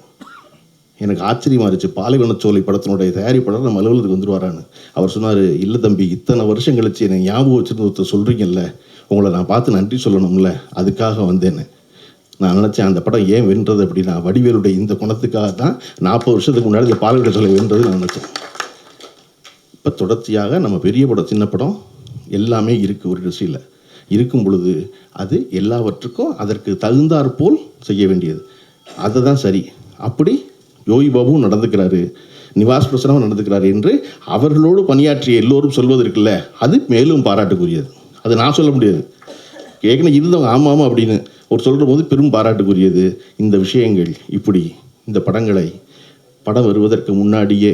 எனக்கு ஆச்சரியமாக இருந்துச்சு. பாலைவனச்சோலை படத்தினுடைய தயாரிப்பாளர் நம்ம அலுவலகத்துக்கு வந்துடுவாரான்னு. அவர் சொன்னார், இல்லை தம்பி, இத்தனை வருஷம் கழிச்சு என்னை ஞாபகம் வச்சுருந்து ஒருத்தர் சொல்கிறீங்கல்ல, உங்களை நான் பார்த்து நன்றி சொல்லணும்ல, அதுக்காக வந்தேன்னு. நான் நினச்சேன் அந்த படம் ஏன் வென்றது அப்படின்னா, வடிவேலுடைய இந்த குணத்துக்காக தான் 40 வருஷத்துக்கு முன்னாடி இந்த பாலைவனச்சோலை வென்றது நான் நினச்சேன். இப்போ தொடர்ச்சியாக நம்ம பெரிய படம் சின்ன படம் எல்லாமே இருக்குது ஒரு இண்டஸ்ட்ரியில். இருக்கும் பொழுது அது எல்லாவற்றுக்கும் அதற்கு தகுந்தாற்போல் செய்ய வேண்டியது, அதுதான் சரி. அப்படி யோகி பாபுவும் நடந்துக்கிறாரு, நிவாஸ் பிரசனமும் நடந்துக்கிறாரு என்று அவர்களோடு பணியாற்றிய எல்லோரும் சொல்வது இருக்குல்ல, அது மேலும் பாராட்டுக்குரியது. அது நான் சொல்ல முடியாது, ஏற்கனவே இருந்தவங்க ஆமாம் அப்படின்னு ஒரு சொல்கிற போது பெரும் பாராட்டுக்குரியது. இந்த விஷயங்கள் இப்படி இந்த படங்களை படம் வருவதற்கு முன்னாடியே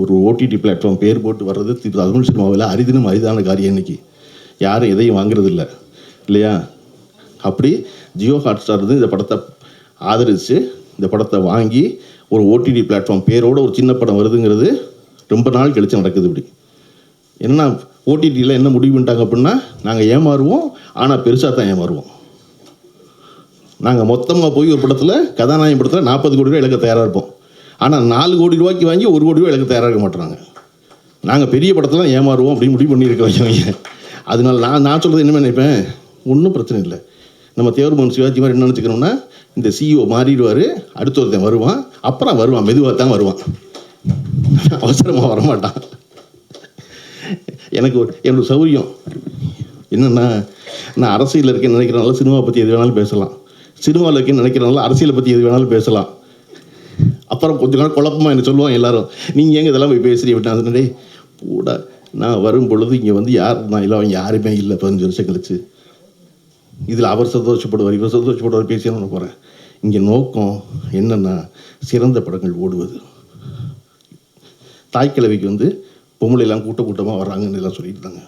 ஒரு ஓடிடி பிளாட்ஃபார்ம் பேர் போட்டு வர்றது தமிழ் சினிமாவில் அரிதினும் அரிதான காரியம். இன்றைக்கி யாரும் எதையும் வாங்குறது இல்லை இல்லையா? அப்படி ஜியோ ஹாட்ஸ்டார் வந்து இந்த படத்தை ஆதரித்து இந்த படத்தை வாங்கி ஒரு ஓடிடி பிளாட்ஃபார்ம் பேரோடு ஒரு சின்ன படம் வருதுங்கிறது ரொம்ப நாள் கழித்து நடக்குது. இப்படி என்ன ஓடிடியில் என்ன முடிவு பண்ணிட்டாங்க அப்படின்னா, நாங்கள் ஏமாறுவோம், ஆனால் பெருசாக தான் ஏமாறுவோம். நாங்கள் மொத்தமாக போய் ஒரு படத்தில் கதாநாயகன் படத்தில் 40 கோடி ரூபாய் இழக்க தயாராக இருப்போம், ஆனால் 4 கோடி ரூபாய்க்கு வாங்கி 1 கோடி ரூபாய் இழக்க தயாராக இருக்க மாட்டுறாங்க. நாங்கள் பெரிய படத்தில் ஏமாறுவோம் அப்படின்னு முடிவு பண்ணியிருக்கவங்க. அதனால நான் சொல்கிறது என்ன நினைப்பேன், ஒன்றும் பிரச்சனை இல்லை. நம்ம தேவர்மன் சிவாஜி மாதிரி என்ன நினச்சிக்கணும்னா, இந்த சிஇஓ மாறிடுவார், அடுத்த ஒருத்தன் வருவான், அப்புறம் வருவான், மெதுவாக தான் வருவான், அவசரமாக வரமாட்டான். என்னோட சௌரியம் என்னென்னா, நான் அரசியலில் இருக்கேன்னு நினைக்கிறனால சினிமா பற்றி எது வேணாலும் பேசலாம், சினிமாவில் இருக்கேன்னு நினைக்கிறனால அரசியலை பற்றி எது வேணாலும் பேசலாம். அப்புறம் கொஞ்ச நாள் குழப்பமாக என்ன சொல்லுவாங்க எல்லாரும், நீங்கள் எங்கே இதெல்லாம் போய் பேசுகிறீங்க அப்படின்னா, கூட நான் வரும் பொழுது இங்கே வந்து யார் நான் இல்லை, அவங்க யாருமே இல்லை 15 வருஷம் கழிச்சு. இதில் அவர் சந்தோஷப்படுவார், இவர் சந்தோஷப்படுவார், பேசியான்னு போகிறேன். இங்கே நோக்கம் என்னென்னா, சிறந்த படங்கள் ஓடுவது. தாய்க்கிழவிக்கு வந்து பொம்பளைலாம் கூட்டமாக வர்றாங்கன்னு எல்லாம் சொல்லிட்டு இருந்தாங்க.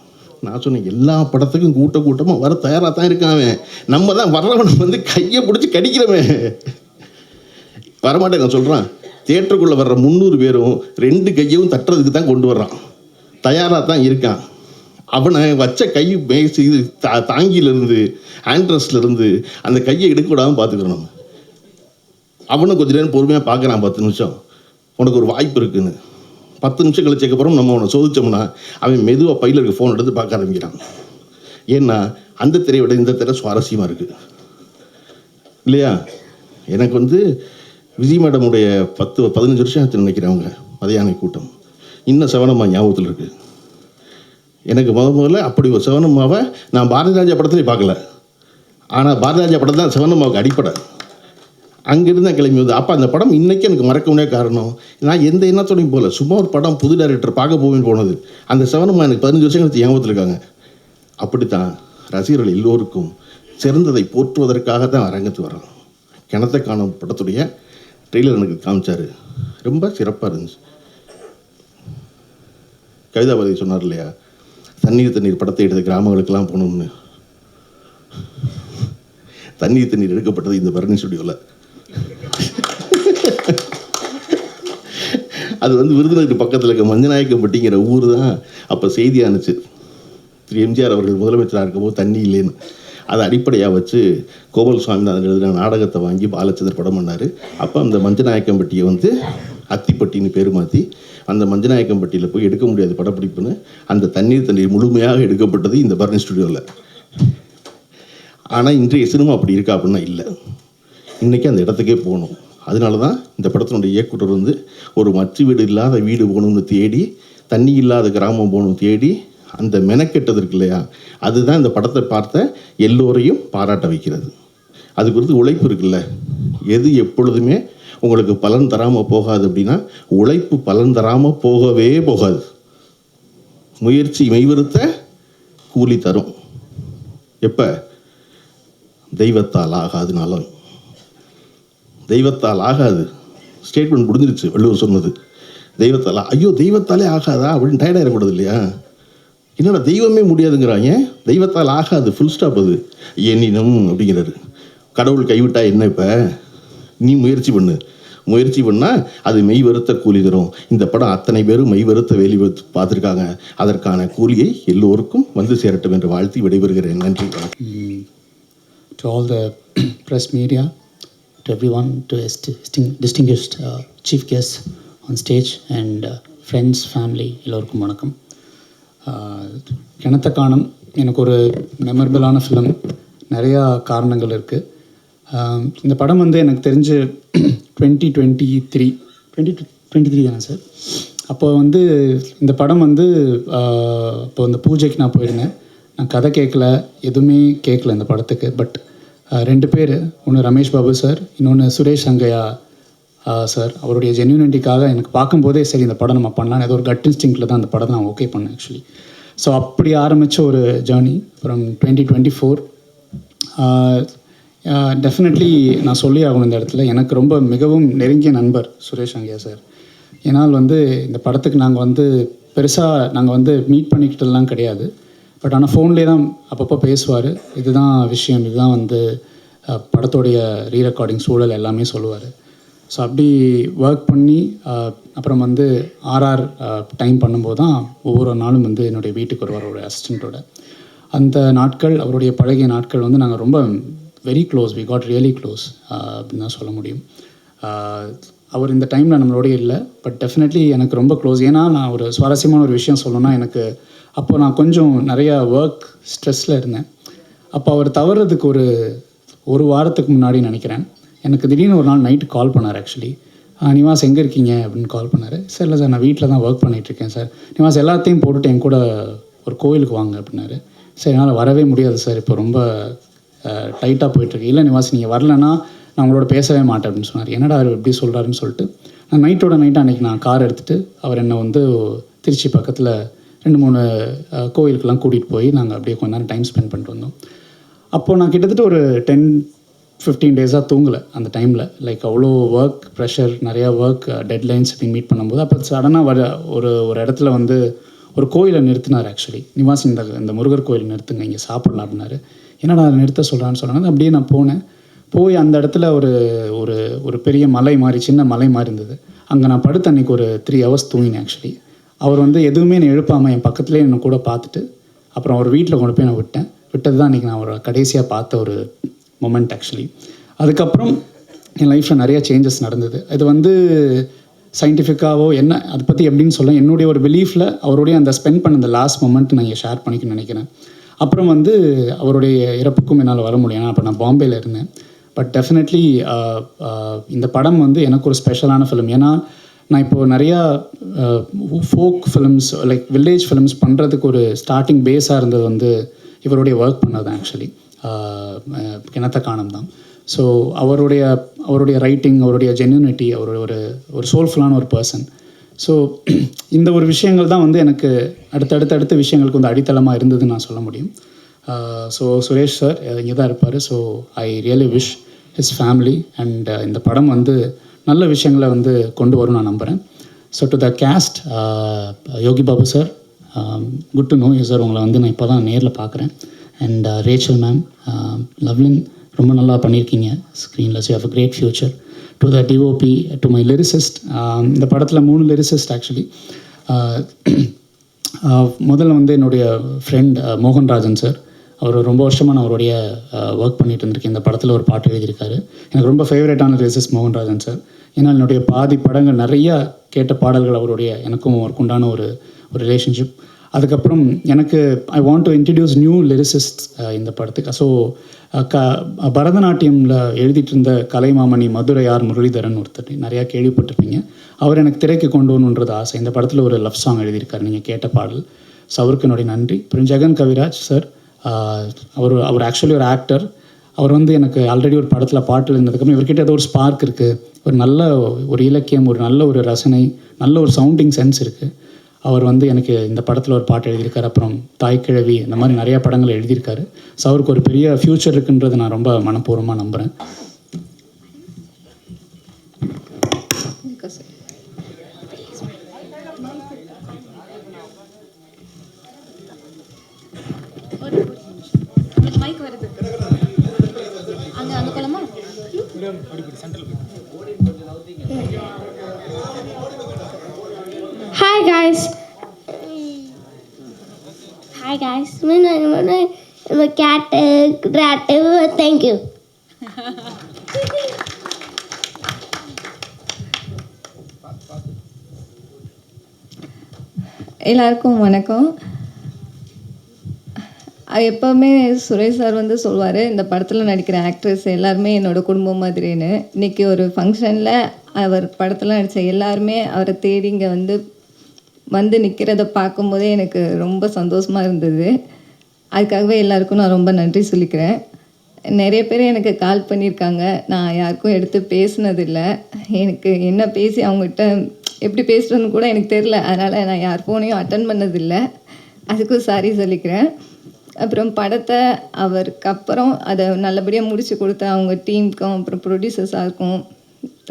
நான் சொன்னேன், எல்லா படத்துக்கும் கூட்டமாக வர தயாராக தான் இருக்காங்க, நம்ம தான் வர்றவனை வந்து கையை பிடிச்சி கடிக்கிறவன் வரமாட்டேன். நான் சொல்கிறேன், தியேட்டருக்குள்ளே வர்ற 300 பேரும் 2 கையவும் தட்டுறதுக்கு தான் கொண்டு வர்றான், தயாராக தான் இருக்கான். அவனை வச்ச கை பேசி தாங்கியிலேருந்து ஆண்ட்ரஸ்லேருந்து அந்த கையை எடுக்கக்கூடாமல் பார்த்துக்கிறோம். நம்ம அவனும் கொஞ்சம் நேரம் பொறுமையாக பார்க்குறான், 10 நிமிஷம் உனக்கு ஒரு வாய்ப்பு இருக்குன்னு. 10 நிமிஷம் கழிச்சக்கப்புறம் நம்ம அவனை சோதித்தோம்னா அவன் மெதுவாக பையில் இருக்க ஃபோன் எடுத்து பார்க்க ஆரம்பிக்கிறான். ஏன்னா அந்த திரையை விட இந்த திரை சுவாரஸ்யமாக இருக்குது இல்லையா? எனக்கு வந்து விஜய் மேடமுடைய 10-15 வருஷம் ஆச்சு நினைக்கிறேன். அவங்க மதியான கூட்டம் இன்னும் செவனம்மா ஞாபகத்தில் இருக்குது. எனக்கு முதல்ல அப்படி ஒரு செவனம்மாவை நான் பாரதி ராஜா படத்துலேயே பார்க்கல, ஆனால் பாரதி ராஜா படம் தான் செவனம்மாவுக்கு அடிப்படை. அங்கேருந்து தான் கிளம்பி வந்து அப்போ அந்த படம் இன்றைக்கி எனக்கு மறக்க முடியாத காரணம், நான் எந்த எண்ணத்தோடையும் போகல, சும்மா ஒரு படம் புது டைரக்டர் பார்க்க போவேன்னு போனது. அந்த செவனம்மா எனக்கு 15 வருஷம் கழிச்சு ஞாபகத்தில் இருக்காங்க. அப்படித்தான் ரசிகர்கள் எல்லோருக்கும் சிறந்ததை போற்றுவதற்காக தான் அரங்கத்து வரோம். கிணத்தை காணும் படத்துடைய ட்ரெய்லர் எனக்கு காமிச்சார், ரொம்ப சிறப்பாக இருந்துச்சு. கவிதாபாரதி சொன்னார் இல்லையா, தண்ணீர் படத்தை எடுத்த கிராமங்களுக்கெல்லாம் போகணும்னு. தண்ணீர் எடுக்கப்பட்டது இந்த பரணி ஸ்டுடியோவில். அது வந்து விருதுநகர் பக்கத்தில் இருக்க மஞ்சநாயக்கம்பட்டிங்கிற ஊர் தான் அப்போ செய்தியானுச்சு. திரு எம்ஜிஆர் அவர்கள் முதலமைச்சராக இருக்கும்போது தண்ணி இல்லைன்னு. அதை அடிப்படையாக வச்சு கோபால் சுவாமிநாதன் எழுதின நாடகத்தை வாங்கி பாலச்சந்தர் படம் பண்ணார். அப்போ அந்த மஞ்சநாயக்கம்பட்டியை வந்து அத்திப்பட்டின்னு பேர் மாற்றி அந்த மஞ்சநாயக்கம்பட்டியில் போய் எடுக்க முடியாது படப்பிடிப்புன்னு அந்த தண்ணீர் முழுமையாக எடுக்கப்பட்டது இந்த பரணி ஸ்டுடியோவில். ஆனால் இன்றைய சினிமா அப்படி இருக்கா அப்படின்னா இல்லை. இன்றைக்கி அந்த இடத்துக்கே போகணும். அதனால தான் இந்த படத்தினுடைய இயக்குனர் வந்து ஒரு மச்சு வீடு இல்லாத வீடு போகணும்னு தேடி, தண்ணி இல்லாத கிராமம் போகணும் தேடி அந்த மெனக்கெட்டது இருக்கு இல்லையா, அதுதான் இந்த படத்தை பார்த்த எல்லோரையும் பாராட்ட வைக்கிறது. அது குறித்து உழைப்பு இருக்குல்ல, எது எப்பொழுதுமே உங்களுக்கு பலன் தராமல் போகாது அப்படின்னா உழைப்பு பலன் தராமல் போகவே போகாது. முயற்சி மெய்வருத்த கூலி தரும். எப்போ? தெய்வத்தால் ஆகாதுனாலும். தெய்வத்தால் ஆகாது ஸ்டேட்மெண்ட் முடிஞ்சிருச்சு. வள்ளுவர் சொன்னது தெய்வத்தால். ஐயோ தெய்வத்தாலே ஆகாதா அப்படின்னு டயர்டாக இருக்கக்கூடாது இல்லையா? என்னடா தெய்வமே முடியாதுங்கிறாங்க, தெய்வத்தால் ஆகாது, ஃபுல் ஸ்டாப். அது எண்ணினும் அப்படிங்கிறாரு. கடவுள் கைவிட்டா என்ன? இப்போ நீ முயற்சி பண்ணால் அது மெய் வருத்த கூலி தரும். இந்த படம் அத்தனை பேரும் மெய் வருத்த வேலி பார்த்துருக்காங்க. அதற்கான கூலியை எல்லோருக்கும் வந்து சேரட்டும் என்று வாழ்த்தி விடைபெறுகிறேன். நன்றி. To all the press media, to everyone, to distinguished chief guests on stage, and friends, family, எல்லோருக்கும் வணக்கம். கிணத்த காணும் எனக்கு ஒரு மெமரபிளான ஃபிலிம். நிறையா காரணங்கள் இருக்குது. இந்த படம் வந்து எனக்கு தெரிஞ்சு 2023 தானே சார்? அப்போ வந்து இந்த படம் வந்து இப்போ இந்த பூஜைக்கு நான் போயிருந்தேன். நான் கதை கேட்கல, எதுவுமே கேட்கல இந்த படத்துக்கு. பட் 2 பேர், ஒன்று ரமேஷ் பாபு சார், இன்னொன்று சுரேஷ் சங்கையா சார், அவருடைய ஜென்யூனிட்டிக்காக எனக்கு பார்க்கும்போதே சரி இந்த படம் நம்ம பண்ணலாம், ஏதோ ஒரு கட் இன்ஸ்டிங்கில் தான் அந்த படத்தை நான் ஓகே பண்ணேன் ஆக்சுவலி. ஸோ அப்படி ஆரம்பித்த ஒரு ஜேர்னி ஃப்ரம் 2024. டெஃபினெட்லி நான் சொல்லி ஆகணும் இந்த இடத்துல, எனக்கு ரொம்ப மிகவும் நெருங்கிய நண்பர் சுரேஷ் சங்கையா சார். ஏன்னால் வந்து இந்த படத்துக்கு நாங்கள் வந்து பெருசாக நாங்கள் வந்து மீட் பண்ணிக்கிட்டதெல்லாம் கிடையாது. பட் ஆனால் ஃபோன்லேயே தான் அப்பப்போ பேசுவார். இதுதான் விஷயம், இதுதான் வந்து படத்தோடைய ரீரெக்கார்டிங் சூழல் எல்லாமே சொல்லுவார். ஸோ அப்படி ஒர்க் பண்ணி அப்புறம் வந்து ஆர்ஆர் டைம் பண்ணும்போது தான் ஒவ்வொரு நாளும் வந்து என்னுடைய வீட்டுக்கு வருவார் ஒரு அசிஸ்டண்ட்டோட. அந்த நாட்கள், அவருடைய பழகிய நாட்கள் வந்து நாங்கள் ரொம்ப very close, we got really close அப்படின்னு தான் சொல்ல முடியும். அவர் இந்த டைமில் நம்மளோடய இல்லை, பட் டெஃபினெட்லி எனக்கு ரொம்ப க்ளோஸ். ஏன்னா நான் ஒரு சுவாரஸ்யமான ஒரு விஷயம் சொல்லணும்னா, எனக்கு அப்போது நான் கொஞ்சம் நிறையா ஒர்க் ஸ்ட்ரெஸ்ஸில் இருந்தேன். அப்போ அவர் தவறுறதுக்கு ஒரு வாரத்துக்கு முன்னாடி நினைக்கிறேன், எனக்கு திடீர்னு ஒரு நாள் நைட்டு கால் பண்ணார். ஆக்சுவலி, நிவாஸ் எங்கே இருக்கீங்க அப்படின்னு கால் பண்ணார். சார் இல்லை சார், நான் வீட்டில் தான் ஒர்க் பண்ணிகிட்ருக்கேன் சார். நிவாஸ் எல்லாத்தையும் போட்டுட்டு என் கூட ஒரு கோயிலுக்கு வாங்க அப்படின்னாரு. சரி, என்னால் வரவே முடியாது சார், இப்போ ரொம்ப டைட்டாக போயிட்டுருக்கு. இல்லை நிவாஸ், நீங்கள் வரலன்னா நான் உங்களோட பேசவே மாட்டேன் அப்படின்னு சொன்னார். என்னடா அவர் எப்படி சொல்கிறாருன்னு சொல்லிட்டு நான் நைட்டோட நைட்டு அன்றைக்கி நான் கார் எடுத்துகிட்டு அவர் என்னை வந்து திருச்சி பக்கத்தில் 2-3 கோயிலுக்கெல்லாம் கூட்டிகிட்டு போய் நாங்கள் அப்படியே கொஞ்ச நேரம் டைம் ஸ்பெண்ட் பண்ணிட்டு வந்தோம். அப்போது நான் கிட்டத்தட்ட ஒரு 10-15 டேஸாக தூங்கலை அந்த டைமில். லைக் அவ்வளோ ஒர்க் ப்ரெஷர், நிறையா ஒர்க் டெட்லைன்ஸ் இப்படி மீட் பண்ணும்போது அப்போ சடனாக ஒரு இடத்துல வந்து ஒரு கோயிலை நிறுத்தினார். ஆக்சுவலி, நிவாஸ் இந்த முருகர் கோயில் நிறுத்துங்க, இங்கே சாப்பிட்லாம் அப்படின்னாரு. என்னடா அதை நிறுத்த சொல்கிறான்னு சொன்னாங்க. அப்படியே நான் போய் அந்த இடத்துல ஒரு பெரிய மலை மாதிரி, சின்ன மலை மாதிரி இருந்தது. அங்கே நான் படுத்து அன்றைக்கி ஒரு 3 hours தூங்கினேன். ஆக்சுவலி, அவர் வந்து எதுவுமே என்னை எழுப்பாமல் என் பக்கத்துலேயே என்னை கூட பார்த்துட்டு அப்புறம் அவர் வீட்டில் கொண்டு போய் நான் விட்டது தான் இன்றைக்கி நான் ஒரு கடைசியாக பார்த்த ஒரு மொமெண்ட். ஆக்சுவலி, அதுக்கப்புறம் என் லைஃப்பில் நிறைய சேஞ்சஸ் நடந்தது. இது வந்து சயின்டிஃபிக்காவோ என்ன அதை பற்றி எப்படின்னு சொல்ல, என்னுடைய ஒரு பிலீஃபில் அவருடைய அந்த ஸ்பெண்ட் பண்ண அந்த லாஸ்ட் மொமெண்ட் நான் இங்கே ஷேர் பண்ணிக்கணும்னு நினைக்கிறேன். அப்புறம் வந்து அவருடைய இறப்புக்கும் என்னால் வர முடியும், ஏன்னா அப்போ நான் பாம்பேயில் இருந்தேன். பட் டெஃபினெட்லி இந்த படம் வந்து எனக்கு ஒரு ஸ்பெஷலான ஃபிலிம். ஏன்னா நான் இப்போது நிறையா folk films, like village films பண்ணுறதுக்கு ஒரு ஸ்டார்டிங் பேஸாக இருந்தது வந்து இவருடைய ஒர்க் பண்ணது தான். ஆக்சுவலி, கிணத்த காணம் தான். ஸோ அவருடைய ரைட்டிங், அவருடைய ஜென்யூனிட்டி, அவர் ஒரு சோல்ஃபுல்லான ஒரு பர்சன். ஸோ இந்த ஒரு விஷயங்கள் தான் வந்து எனக்கு அடுத்த விஷயங்களுக்கு வந்து அடித்தளமாக இருந்ததுன்னு நான் சொல்ல முடியும். ஸோ சுரேஷ் சார் இங்கே தான் இருப்பார். So I really wish his family and இந்த படம் வந்து நல்ல விஷயங்களை வந்து கொண்டு வரும் நான் நம்புகிறேன். So to the cast, Yogi Babu sir, good to know you sir, உங்களை வந்து நான் இப்போ தான் நேரில் பார்க்குறேன். அண்ட் ரேச்சல் மேம், லவ்லின், ரொம்ப நல்லா பண்ணியிருக்கீங்க ஸ்க்ரீனில். So have a great future. To the DOP, to my lyricist, இந்த படத்தில் 3 லிரிசிஸ்ட் ஆக்சுவலி. முதல்ல வந்து என்னுடைய ஃப்ரெண்ட் மோகன்ராஜன் சார், அவர் ரொம்ப வருஷமாக நான் அவருடைய ஒர்க் பண்ணிகிட்டு இருந்திருக்கேன். இந்த படத்தில் ஒரு பாட்டு எழுதியிருக்காரு. எனக்கு ரொம்ப ஃபேவரட்டான லிரிசிஸ்ட் மோகன்ராஜன் சார். ஏன்னா என்னுடைய பாதி படங்கள் நிறையா கேட்ட பாடல்கள் அவருடைய, எனக்கும் அவருக்கு உண்டான ஒரு ரிலேஷன்ஷிப். அதுக்கப்புறம் எனக்கு I want to introduce new lyricist இந்த படத்துக்கு. ஸோ பரதநாட்டியமில் எழுதிட்டு இருந்த கலைமாமணி மதுரையார் முரளிதரன் ஒருத்தர் நிறையா கேள்விப்பட்டிருப்பீங்க. அவர் எனக்கு திரைக்கு கொண்டு வரணுன்றது ஆசை. இந்த படத்தில் ஒரு லவ் சாங் எழுதியிருக்காரு, நீங்கள் கேட்ட பாடல். ஸோ அவருக்கு என்னுடைய நன்றி. அப்புறம் ஜெகன் கவிராஜ் சார், அவர் ஆக்சுவலி ஒரு ஆக்டர். அவர் வந்து எனக்கு ஆல்ரெடி ஒரு படத்தில் பாட்டு இருந்ததுக்கப்புறம் இவர்கிட்ட ஏதோ ஒரு ஸ்பார்க் இருக்குது, ஒரு நல்ல ஒரு இலக்கியம், ஒரு நல்ல ஒரு ரசனை, நல்ல ஒரு சவுண்டிங் சென்ஸ் இருக்குது. அவர் வந்து எனக்கு இந்த படத்தில் ஒரு பாட்டு எழுதியிருக்காரு. அப்புறம் தாய்க்கிழவி, இந்த மாதிரி நிறையா படங்கள் எழுதியிருக்காரு. ஸோ அவருக்கு ஒரு பெரிய ஃப்யூச்சர் இருக்குன்றது நான் ரொம்ப மனப்பூர்வமாக நம்புகிறேன். Hi guys. Hi guys. I'm a cat. Thank you. எல்லாருக்கும் வணக்கம். எப்போவுமே சுரேஷ் சார் வந்து சொல்வார், இந்த படத்தில் நடிக்கிற ஆக்ட்ரஸ் எல்லாருமே என்னோடய குடும்பம் மாதிரின்னு. இன்றைக்கி ஒரு ஃபங்க்ஷனில் அவர் படத்தில் நடித்த எல்லாருமே அவரை தேடி இங்கே வந்து நிற்கிறத பார்க்கும்போதே எனக்கு ரொம்ப சந்தோஷமாக இருந்தது. அதுக்காகவே எல்லாருக்கும் நான் ரொம்ப நன்றி சொல்லிக்கிறேன். நிறைய பேர் எனக்கு கால் பண்ணியிருக்காங்க, நான் யாருக்கும் எடுத்து பேசினதில்லை. எனக்கு என்ன பேசி அவங்ககிட்ட எப்படி பேசுகிறதுன்னு கூட எனக்கு தெரில. அதனால் நான் யார் ஃபோனையும் அட்டன் பண்ணதில்லை. அதுக்கும் சாரி சொல்லிக்கிறேன். அப்புறம் படத்தை அவருக்கு அப்புறம் அதை நல்லபடியாக முடித்து கொடுத்த அவங்க டீமுக்கும் அப்புறம் ப்ரொடியூசர்ஸாருக்கும்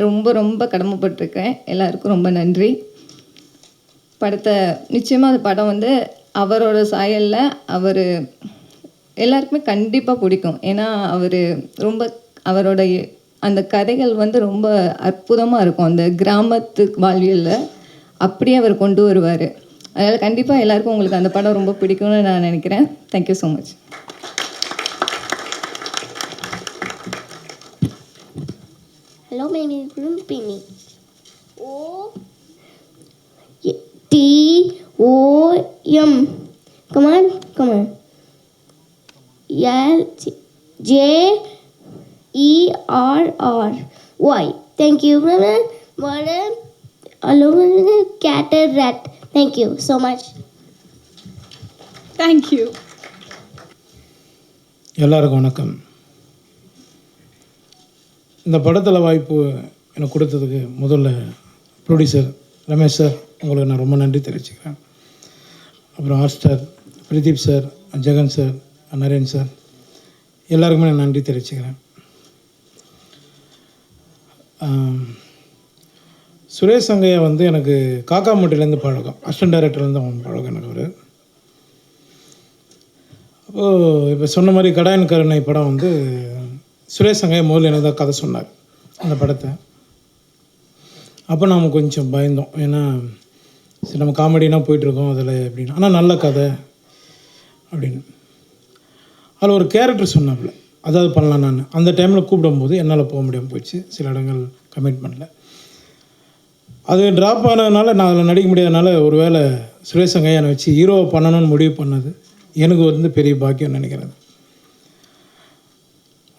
ரொம்ப ரொம்ப கடமைப்பட்டிருக்கேன். எல்லாருக்கும் ரொம்ப நன்றி. படத்தை நிச்சயமாக அந்த படம் அவரோட சாயலில் அவர் எல்லாருக்குமே கண்டிப்பாக பிடிக்கும். ஏன்னா ரொம்ப அவரோட அந்த கதைகள் ரொம்ப அற்புதமாக இருக்கும். அந்த கிராமத்து வாழ்வியலில் அப்படியே அவர் கொண்டு வருவார். அதனால் கண்டிப்பாக எல்லாருக்கும் உங்களுக்கு அந்த படம் ரொம்ப பிடிக்கும்னு நான் நினைக்கிறேன். Thank you so much. Hello, my name is Rumpini. O-T-O-M. Come on. L-J-E-R-R-Y. Thank you, brother. Alone cat and rat. Thank you so much. Thank you. எல்லாருக்கும் வணக்கம். இந்த படத்தில் வாய்ப்பு எனக்கு கொடுத்ததுக்கு முதல்ல ப்ரொடியூசர் ரமேஷ் சார், உங்களுக்கு நான் ரொம்ப நன்றி தெரிவிச்சுக்கிறேன். அப்புறம் art star Pradeep sir, Jagan sir, Naren sir, எல்லாருக்குமே நான் நன்றி தெரிவிச்சுக்கிறேன். சுரேஷ் சங்கையா எனக்கு காக்காமட்டிலேருந்து பழக்கம், அசிஸ்டன்ட் டைரக்டர்லேருந்து அவன் பழக்கம் எனக்கு அவர். அப்போது இப்போ சொன்ன மாதிரி கடாயன் கருணை படம் சுரேஷ் சங்கையா முதல்ல எனக்கு தான் கதை சொன்னார் அந்த படத்தை. அப்போ நாம் கொஞ்சம் பயந்தோம், ஏன்னா சரி நம்ம காமெடினா போயிட்டுருக்கோம் அதில் அப்படின்னு, ஆனால் நல்ல கதை அப்படின்னு. அதில் ஒரு கேரக்டர் சொன்னாப்புல, அதாவது பண்ணலாம். நான் அந்த டைமில் கூப்பிடும்போது என்னால் போக முடியாமல் போயிடுச்சு, சில இடங்கள் கமிட்மெண்ட்டில். அது ட்ராப் ஆனதுனால நான் அதில் நடிக்க முடியாதனால ஒரு வேளை சுரேஷ் சங்கையா வச்சு ஹீரோவை பண்ணணும்னு முடிவு பண்ணது எனக்கு பெரிய பாக்கியம் நினைக்கிறேன்.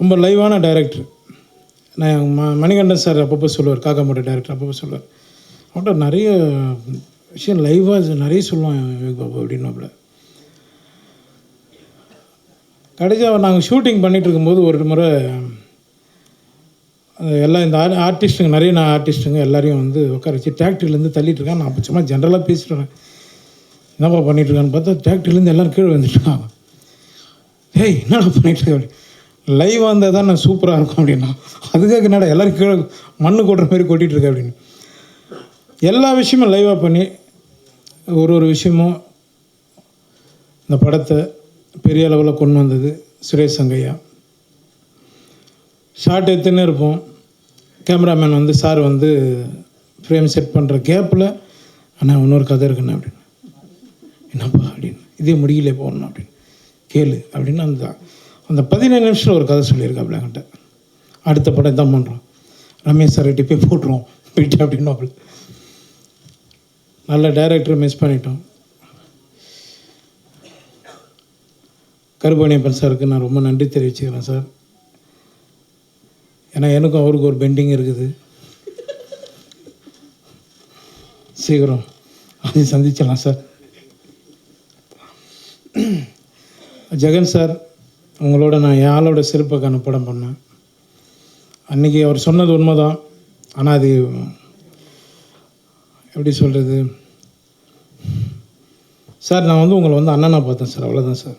ரொம்ப லைவான டைரக்டர். நான் மணிகண்டன் சார் அப்பப்போ சொல்லுவார், காக்காமோட டைரக்டர் அப்பப்போ சொல்லுவார், அவன்கிட்ட நிறைய விஷயம் லைவாக நிறைய சொல்லுவான் யோகி பாபு அப்படின்னாப்புல. கடைசியாக நாங்கள் ஷூட்டிங் பண்ணிகிட்டு இருக்கும்போது ஒரு முறை எல்லாம் இந்த ஆர்டிஸ்ட்டுங்க நிறைய ஆர்டிஸ்ட்டுங்க எல்லாரையும் உட்கார வச்சு டிராக்டர்லேருந்து தள்ளிட்டு இருக்கான். நான் அப்போ சும்மா ஜென்ரலாக பேசிட்டு வரேன், என்னப்பா பண்ணிகிட்ருக்கான்னு பார்த்தா டிராக்டர்லேருந்து எல்லோரும் கீழே வந்துட்டுருக்காங்க. ஏய் என்னடா பண்ணிகிட்ருக்க அப்படி, லைவாக இருந்தால் தான் நான் சூப்பராக இருக்கும் அப்படின்னா, அதுக்காக என்னடா எல்லோரும் கீழே மண்ணு கொட்டுற மாதிரி கொட்டிகிட்ருக்கேன் அப்படின்னு. எல்லா விஷயமும் லைவாக பண்ணி ஒரு விஷயமும் இந்த படத்தை பெரிய அளவில் கொண்டு வந்தது சுரேஷ் சங்கையா. ஷார்ட் எடுத்துன்னு இருப்போம், கேமராமேன் சார் ஃப்ரேம் செட் பண்ணுற கேப்பில் அண்ணா இன்னொரு கதை இருக்குண்ணா அப்படின்னு, என்னப்பா அப்படின்னு, இதே முடியல போகணும் அப்படின்னு, கேளு அப்படின்னு அந்த 15 நிமிஷத்தில் ஒரு கதை சொல்லியிருக்காப்புல என்கிட்ட. அடுத்த படம் தான் பண்ணுறோம், ரமேஷ் சார் கிட்டே போய் போட்டுருவோம் போயிட்டு அப்படின்னு. நல்ல டைரக்டரை மிஸ் பண்ணிட்டோம். கருப்பணியப்பன் சாருக்கு நான் ரொம்ப நன்றி தெரிவிச்சுக்கிறேன் சார். ஏன்னா எனக்கும் அவருக்கு ஒரு பெண்டிங் இருக்குது, சீக்கிரம் அதை சந்திச்சிடலாம் சார். ஜெகன் சார், உங்களோட நான் என் ஆளோட சிறப்புக்கான படம் பண்ணேன். அன்றைக்கி அவர் சொன்னது உண்மைதான், ஆனால் அது எப்படி சொல்கிறது சார், நான் உங்களை அண்ணனாக பார்த்தேன் சார், அவ்வளோதான் சார்.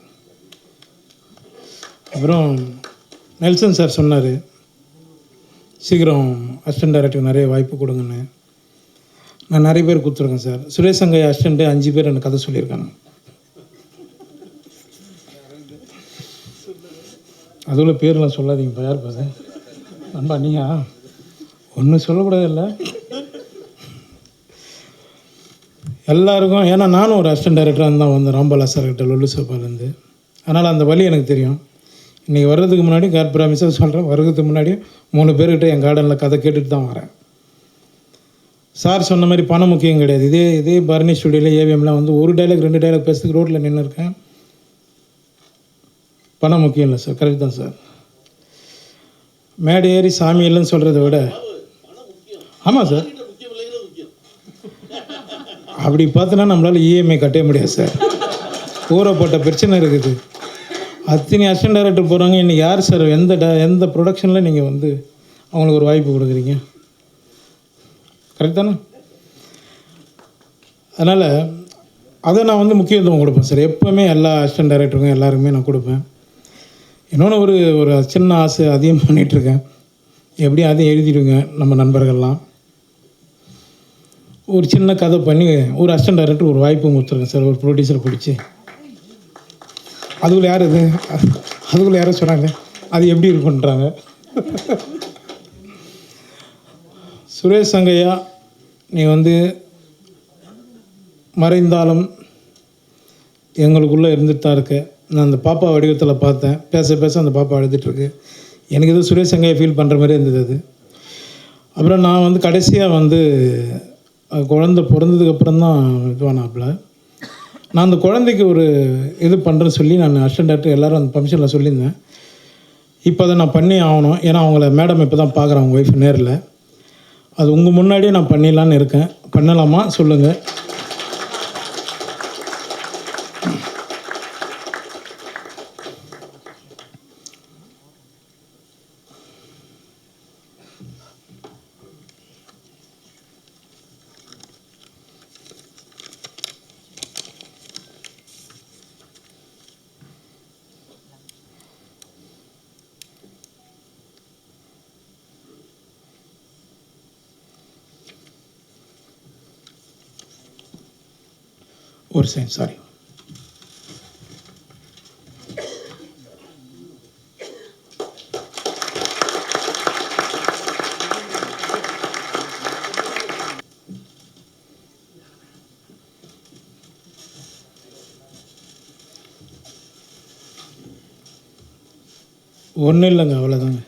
அப்புறம் நெல்சன் சார் சொன்னார், சீக்கிரம் அசிஸ்டன்ட் டைரக்டர் நிறைய வாய்ப்பு கொடுங்கன்னு. நான் நிறைய பேர் கொடுத்துருக்கேன் சார். சுரேஷ் சங்கையா அசிஸ்டண்ட்டு 5 பேர் எனக்கு கதை சொல்லியிருக்காங்க. அதுக்குள்ள பேர்லாம் சொல்லாதீங்கப்பா, யார் பாரு நண்பா நீயா ஒன்றும் சொல்லக்கூடாது இல்லை எல்லாருக்கும். ஏன்னா நானும் ஒரு அசிஸ்டன்ட் டைரக்டராக தான் வந்தேன் ராம்பாலா சார்கிட்ட லொல்லு சோப்பாலேருந்து. அதனால் அந்த வழி எனக்கு தெரியும். இன்றைக்கி வர்றதுக்கு முன்னாடி காட் ப்ராமிஸாக சொல்கிறேன், வர்றதுக்கு முன்னாடி 3 பேர்கிட்ட என் கார்டனில் கதை கேட்டுட்டு தான் வரேன். சார் சொன்ன மாதிரி பணம் முக்கியம் கிடையாது. இதே பரணி ஸ்டுடியோவில் ஏவிஎம்லாம் வந்து ஒரு டைலாக் 2 டைலாக் பேசுறதுக்கு ரோட்டில் நின்று இருக்கேன். பணம் முக்கியம் இல்லை சார். கரெக்ட் தான் சார். மேடை ஏறி சாமி இல்லைன்னு சொல்கிறத விட ஆமாம் சார், அப்படி பார்த்தோன்னா நம்மளால் இஎம்ஐ கட்டவே முடியாது சார். ஊறப்பட்ட பிரச்சனை இருக்குது. அத்தனை அசிஸ்டன்ட் டைரக்டர் போகிறாங்க. இன்றைக்கி யார் சார் எந்த ப்ரொடக்ஷனில் நீங்கள் வந்து அவங்களுக்கு ஒரு வாய்ப்பு கொடுக்குறீங்க? கரெக்ட் தானே? அதனால் அதை நான் வந்து முக்கியத்துவம் கொடுப்பேன் சார். எப்போவுமே எல்லா அசிஸ்டன்ட் டைரக்டருக்கும் எல்லாருக்குமே நான் கொடுப்பேன். இன்னொன்று ஒரு சின்ன ஆசை அதிகம் பண்ணிகிட்ருக்கேன். எப்படியும் அதையும் எழுதிடுங்க நம்ம நண்பர்கள்லாம். ஒரு சின்ன கதை பண்ணி ஒரு அசிஸ்டன்ட் டைரக்டர் ஒரு வாய்ப்பு கொடுத்துருக்கேன் சார். ஒரு ப்ரொடியூசரை பிடிச்சி அதுக்குள்ளே யாரும் சொன்னாங்க அது எப்படி இருக்குன்றாங்க. சுரேஷ் சங்கையா, நீ வந்து மறைந்தாலும் எங்களுக்குள்ளே இருந்துட்டு தான் இருக்க. நான் அந்த பாப்பா வடிவத்தில் பார்த்தேன். பேச அந்த பாப்பா அழுதுட்டுருக்கு. எனக்கு எதுவும் சுரேஷ் சங்கையை ஃபீல் பண்ணுற மாதிரி இருந்தது அது. அப்புறம் நான் வந்து கடைசியாக வந்து குழந்தை பிறந்ததுக்கப்புறம் தான் இதுவானாப்புல. நான் அந்த குழந்தைக்கு ஒரு இது பண்ணுறேன்னு சொல்லி நான் அசிஸ்டன்ட் டைரக்டர் எல்லோரும் அந்த ஃபங்க்ஷனில் சொல்லியிருந்தேன். இப்போ அதை நான் பண்ணி ஆகணும். ஏன்னா அவங்கள மேடம் இப்போ தான் பார்க்குறேன், அவங்க ஒய்ஃப் நேரில். அது உங்கள் முன்னாடியே நான் பண்ணிடலான்னு இருக்கேன். பண்ணலாமா சொல்லுங்கள். ஒரு செகண்ட், சாரி. ஒன்றும் இல்லைங்க, அவ்வளோதாங்க.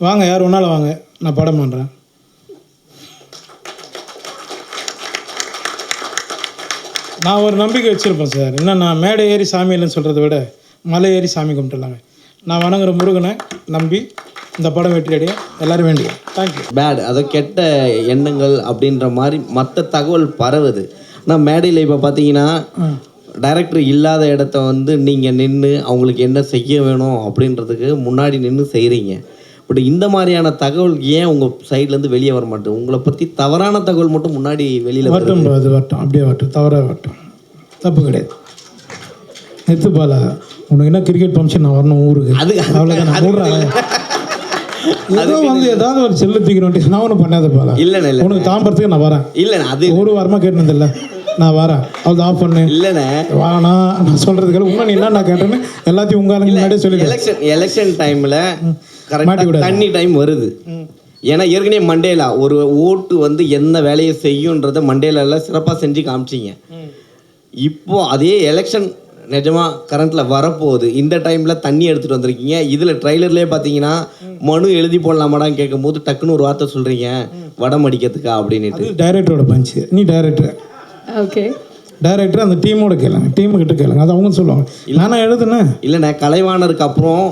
வாங்க, யார் ஒன்றால் வாங்க, நான் படம் பண்ணுறேன். நான் ஒரு நம்பிக்கை வச்சுருப்பேன் சார். என்னன்னா மேடை ஏறி சாமி இல்லைன்னு சொல்கிறத விட மலை ஏறி சாமி கும்பிட்டுலாங்க. நான் வணங்குற முருகனை நம்பி இந்த படம் வெற்றி அடைய எல்லோரும் வேண்டிய. தேங்க்யூ. பேட், அதை கெட்ட எண்ணங்கள் அப்படின்ற மாதிரி மற்ற தகவல் பரவுது. ஆனால் மேடையில் இப்போ பார்த்தீங்கன்னா டைரக்டர் இல்லாத இடத்த வந்து நீங்கள் நின்று அவங்களுக்கு என்ன செய்ய வேணும் அப்படின்றதுக்கு முன்னாடி நின்று செய்கிறீங்க. பட் இந்த மாதிரியான தகவல் ஏன் உங்கள் சைட்லேருந்து வெளியே வர மாட்டேன்? உங்களை பற்றி தவறான தகவல் மட்டும் முன்னாடி வெளியில் வரட்டும். அது வரட்டும், அப்படியே வரட்டும், தவறாக வரட்டும், தப்பு கிடையாது. நெத்துப்பாலா, உனக்கு என்ன கிரிக்கெட் ஃபங்க்ஷன் நான் வரணும் ஊருக்கு, அது அவ்வளோதான். நான் ஊடுறேன் ஏதோ வந்து ஏதாவது ஒரு செல்லு தூக்கணும். நான் ஒன்றும் பண்ணாத பாலா. இல்லை உனக்கு தாம்பரத்துக்கு நான் வரேன். இல்லை அது ஒரு வாரமாக கேட்டதில்லை, நான் வரேன். அவ்வளோ ஆஃப் பண்ணு. இல்லைண்ணே வானா, நான் சொல்கிறதுக்கு உண்மை நீ என்ன நான் கேட்டேன்னு எல்லாத்தையும் உங்கள் முன்னாடியே சொல்லி. எலெக்ஷன் டைமில் கரெக்டாக தண்ணி டைம் வருது. ஏன்னா ஏற்கனவே மண்டேலா ஒரு ஓட்டு வந்து என்ன வேலையை செய்யுன்றதை மண்டேலாவில் சிறப்பாக செஞ்சு காமிச்சிங்க. இப்போது அதே எலெக்ஷன் நிஜமாக கரண்ட்டில் வரப்போகுது. இந்த டைமில் தண்ணி எடுத்துகிட்டு வந்திருக்கீங்க. இதில் ட்ரைலர்லேயே பார்த்தீங்கன்னா மனு எழுதி போடலாமாடான்னு கேட்கும்போது டக்குன்னு ஒரு வார்த்தை சொல்கிறீங்க, வடம் அடிக்கிறதுக்கா அப்படின்ட்டு. டைரக்டரோட பஞ்சு. நீ டைரக்டர், ஓகே, டைரக்டர் அந்த டீமோட கேளுங்க, டீமுக்கிட்ட கேளுங்க, அது அவங்க சொல்லுவாங்க. நானா எழுதுனேன். இல்லைண்ணே, கலைவாணருக்கு அப்புறம்